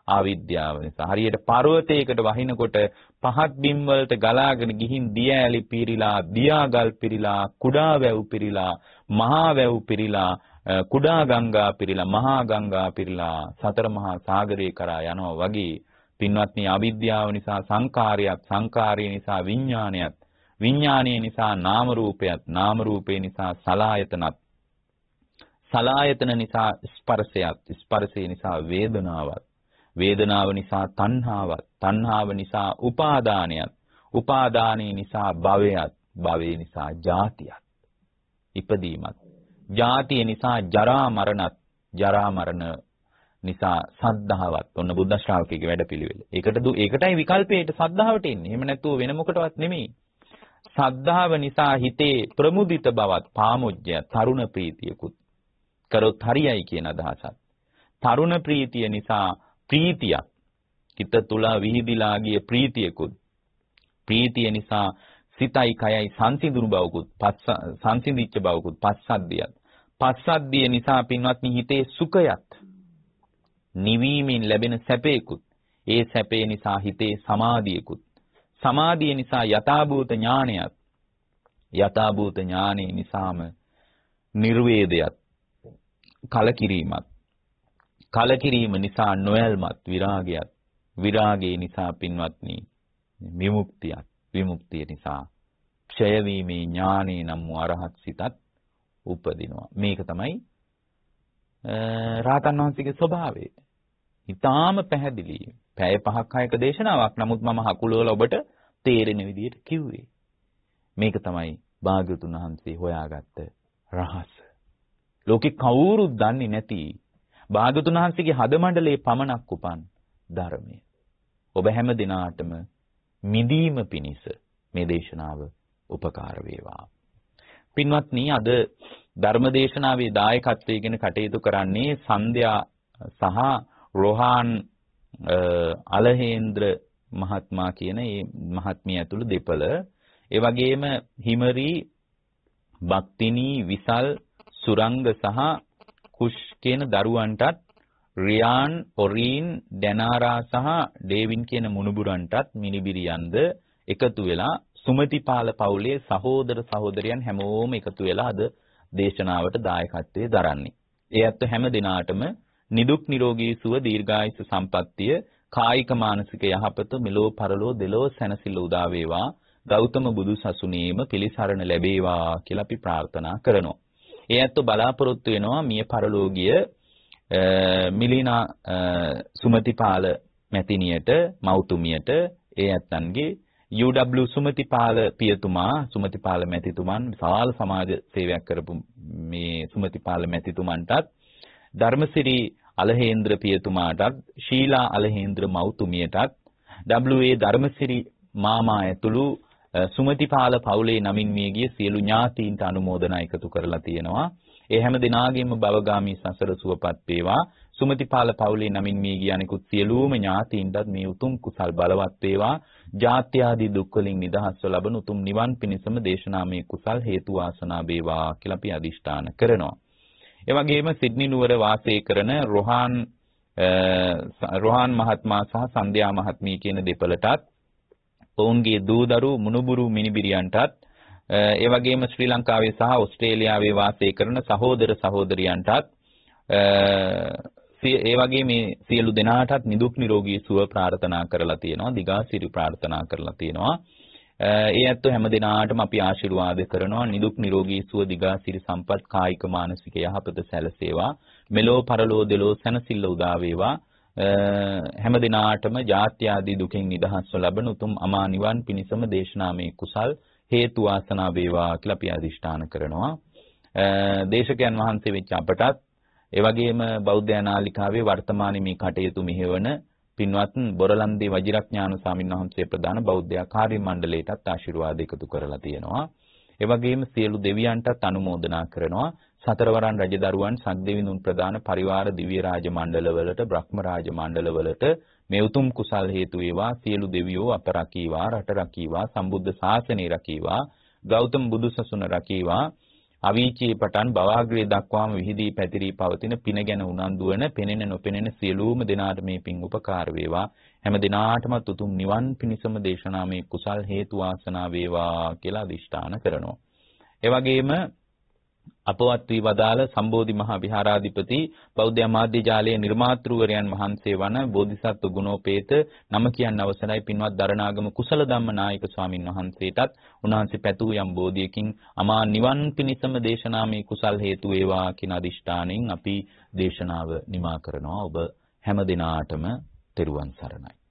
අවිද්‍යාව නිසා. හරියට පර්වතයකට වහිනකොට පහත් බිම් වලට ගලාගෙන ගිහින් දිය ඇලි පිරීලා, දියාගල් පිරීලා, කුඩා වැව් පිරීලා, මහා වැව් පිරීලා, කුඩා ගංගා පිරීලා, මහා ගංගා පිරීලා සතර මහා සාගරේ කරා යනවා වගේ පින්වත්නි අවිද්‍යාව නිසා සංකාරයක්, සංකාරය නිසා විඥානයත්, විඥානය නිසා නාම රූපයත්, නාම රූපේ නිසා සලායතනත්, සලායතන නිසා ස්පර්ශයත්, ස්පර්ශය නිසා වේදනාවත්, වේදනාව නිසා තණ්හාවත්, තණ්හාව නිසා උපාදානයත්, උපාදානයේ නිසා භවයත්, භවයේ නිසා ජාතියත්, ඉපදීමත්, ජාතිය නිසා ජරා මරණත්, ජරා මරණ නිසා සද්ධාවත්. ඔන්න බුද්ධ ශ්‍රාවකයෙක්ගේ වැඩපිළිවෙල. ඒකටයි විකල්පයට සද්ධාවට එන්නේ. එහෙම නැතුව වෙන මොකටවත් නෙමෙයි. සද්ධාව නිසා හිතේ ප්‍රමුදිත බවත්, පාමුජ්‍ය, තරුණ ප්‍රීතියකුත් කරොත් හරියයි කියන අදහසත්. තරුණ ප්‍රීතිය නිසා ප්‍රීතියක්, හිත තුල විහිදිලා ගිය ප්‍රීතියකුත්, ප්‍රීතිය නිසා සිතයි කයයි සංසිඳුණු බවකුත්, සංසිඳිච්ච බවකුත්, පස්සද්ධියත්, පස්සද්ධිය නිසා පින්වත්නි හිතේ සුඛයත්, නිවීමෙන් ලැබෙන සැපේකුත්, ඒ සැපේ නිසා හිතේ සමාධියකුත්, සමාධිය නිසා යථාභූත ඥානයත්, යථාභූත ඥානෙ නිසාම නිර්වේදයත්, කලකිරීමත්, කලකිරීම නිසා නොයල්මත්, විරාගයත්, විරාගයේ නිසා පින්වත්නි විමුක්තියත්, විමුක්තිය නිසා ක්ෂය වීමේ ඥානෙ නම් වූ අරහත් සිතත් උපදිනවා. මේක තමයි රාතන් වහන්සේගේ ස්වභාවය. ඊටාම පැහැදිලි. පැය 5ක් 6ක දේශනාවක්. නමුත් මම හකුලවල ඔබට තේරෙන විදිහට කිව්වේ. මේක තමයි භාග්‍යවතුන් වහන්සේ හොයාගත්ත රහස. ලෝකේ කවුරුත් දන්නේ නැති භාග්‍යවතුන් වහන්සේගේ හදමණ්ඩලයේ පමණක් උපන් ධර්මය. ඔබ හැම දිනාටම මිදීම පිණිස මේ දේශනාව උපකාර වේවා. පින්වත්නි, අද ධර්මදේශනාවේ දායකත්වයෙන් කටයුතු කරන්නේ සන්ධ්‍යා සහ රෝහාන් අලහේන්ද්‍ර මහත්මයා කියන මේ මහත්මිය ඇතුළු දෙපළ. ඒ වගේම හිමරි, භක්තිනී, විසල්, සුරංග සහ කුෂ් කියන දරුවන්ටත්, රියාන්, ඔරීන්, ඩැනාරා සහ ඩේවින් කියන මුණුබුරන්ටත් මිනිබිරියන්ද එකතු වෙලා සුමතිපාල පවුලේ සහෝදර සහෝදරයන් හැමෝම එකතු වෙලා අද දේශනාවට දායකත්වයේ දරන්නේ. ඒ අත් හැම දිනාටම නිදුක් නිරෝගී සුව, දීර්ඝායුෂ සම්පන්නිය, කායික මානසික යහපත, මෙලෝ පරලෝ දෙලෝ සැනසෙල්ල උදා වේවා. ගෞතම බුදු සසුනේම පිළිසරණ ලැබේවා කියලා අපි ප්‍රාර්ථනා කරනවා. ඒ අත් බලාපොරොත්තු වෙනවා මිය පරලෝකීය මිලිනා සුමතිපාල මැතිණියට, මෞතුමියට, ඒ ඇත්තන්ගේ UW සුමතිපාල පියතුමා සුමතිපාල මැතිතුමන් විශාල සමාජ සේවයක් කරපු මේ සුමතිපාල මැතිතුමන්ටත් ධර්මසිරි අලහේන්ද්‍ර පියතුමාටත් ශීලා අලහේන්ද්‍ර මව්තුමියටත් WA ධර්මසිරි මාමා ඇතුළු සුමතිපාල පවුලේ නමින් මියගිය සියලු ඥාතීන්ට අනුමෝදනා එකතු කරලා තියෙනවා. ඒ හැම දිනාගෙම භවගාමී සසර සුවපත් වේවා. සුමතිපාල පවුලේ නමින් මියගිය අනිකුත් සියලුම ඥාතීන්ටත් මේ උතුම් කුසල් බලවත් වේවා. ජාත්‍ය ආදී දුක් වලින් නිදහස්ව ලබන උතුම් නිවන් පිණසම දේශනාමය කුසල් හේතු වාසනා වේවා කියලා අපි අදිෂ්ඨාන කරනවා. ඒ වගේම සිඩ්නි නුවර වාසය කරන රොහාන් මහත්මයා සහ සන්ධ්‍යා මහත්මිය කියන දෙපළටත් ඔවුන්ගේ දූදරු මුණුබුරු මිනිබිරියන්ටත් ඒ වගේම ශ්‍රී ලංකාවේ සහ ඕස්ට්‍රේලියාවේ වාසය කරන සහෝදර සහෝදරියන්ටත් ඒ වගේ මේ සියලු දෙනාටත් නිදුක් නිරෝගී සුව ප්‍රාර්ථනා කරලා තියෙනවා. දිගාසිරි ප්‍රාර්ථනා කරලා තියෙනවා. ඒ ඇත්තෝ හැම දිනාටම අපි ආශිර්වාද කරනවා. නිදුක් නිරෝගී සුව දිගාසිරි සම්පත් කායික මානසික යහපත සැලසේවා. මෙලෝ පරලෝ දෙලෝ සැනසෙල්ල උදා වේවා. හැම දිනාටම ජාත්‍ය ආදී දුකින් නිදහස්ව ලබන උතුම් අමා නිවන් පිණසම දේශනාමය කුසල් හේතු වාසනා වේවා කියලා අපි අදිෂ්ඨාන කරනවා. දේශකයන් වහන්සේ වෙච්ච අපටත් ඒ වගේම බෞද්ධ නාලිකාවේ වර්තමානයේ මේ කටයුතු මෙහෙවන පින්වත් බොරලන්දේ වජිරඥාන ස්වාමීන් වහන්සේ ප්‍රධාන බෞද්ධ කාර්ය මණ්ඩලයටත් ආශිර්වාද එකතු කරලා තියෙනවා. ඒ වගේම සියලු දෙවියන්ටත් අනුමෝදනා කරනවා. සතරවරන් රජදරුවන් සක්දෙවිඳුන් ප්‍රදාන පරිවාර දිව්‍ය රාජ මණ්ඩලවලට බ්‍රහ්ම රාජ මණ්ඩලවලට මේ උතුම් කුසල් හේතු වේවා. සියලු දෙවියෝ අප රකීවා, රට රකීවා, සම්බුද්ධ ශාසනය රකීවා, ගෞතම බුදුසසුන රකීවා. අවීචී පටන් බවාග්‍රේ දක්වාම විහිදී පැතිරී පවතින පින ගැන උනන්දු වන පෙනෙන නොපෙනෙන සියලුම දෙනාට මේ පින් උපකාර වේවා. හැම දිනාටම උතුම් නිවන් පිණසම දේශනාමය කුසල් හේතු වාසනා වේවා කියලා අදිෂ්ඨාන කරනවා. ඒ වගේම අපවත් වී වදාළ සම්බෝධි මහා විහාරාධිපති බෞද්ධ මාධ්‍ය ජාලයේ නිර්මාතෘවරයන් වහන්සේ වන බෝධිසත්ව ගුණෝපේත නම කියන්න අවසරයි පින්වත් දරණාගම කුසල ධම්ම නායක ස්වාමින් වහන්සේටත් උන්වහන්සේ පැතූ යම් බෝධියකින් අමා නිවන් පිණසම දේශනාමය කුසල් හේතු වේවා කියන අදිෂ්ඨානෙන් අපි දේශනාව නිමා කරනවා. ඔබ හැම දිනාටම තෙරුවන් සරණයි.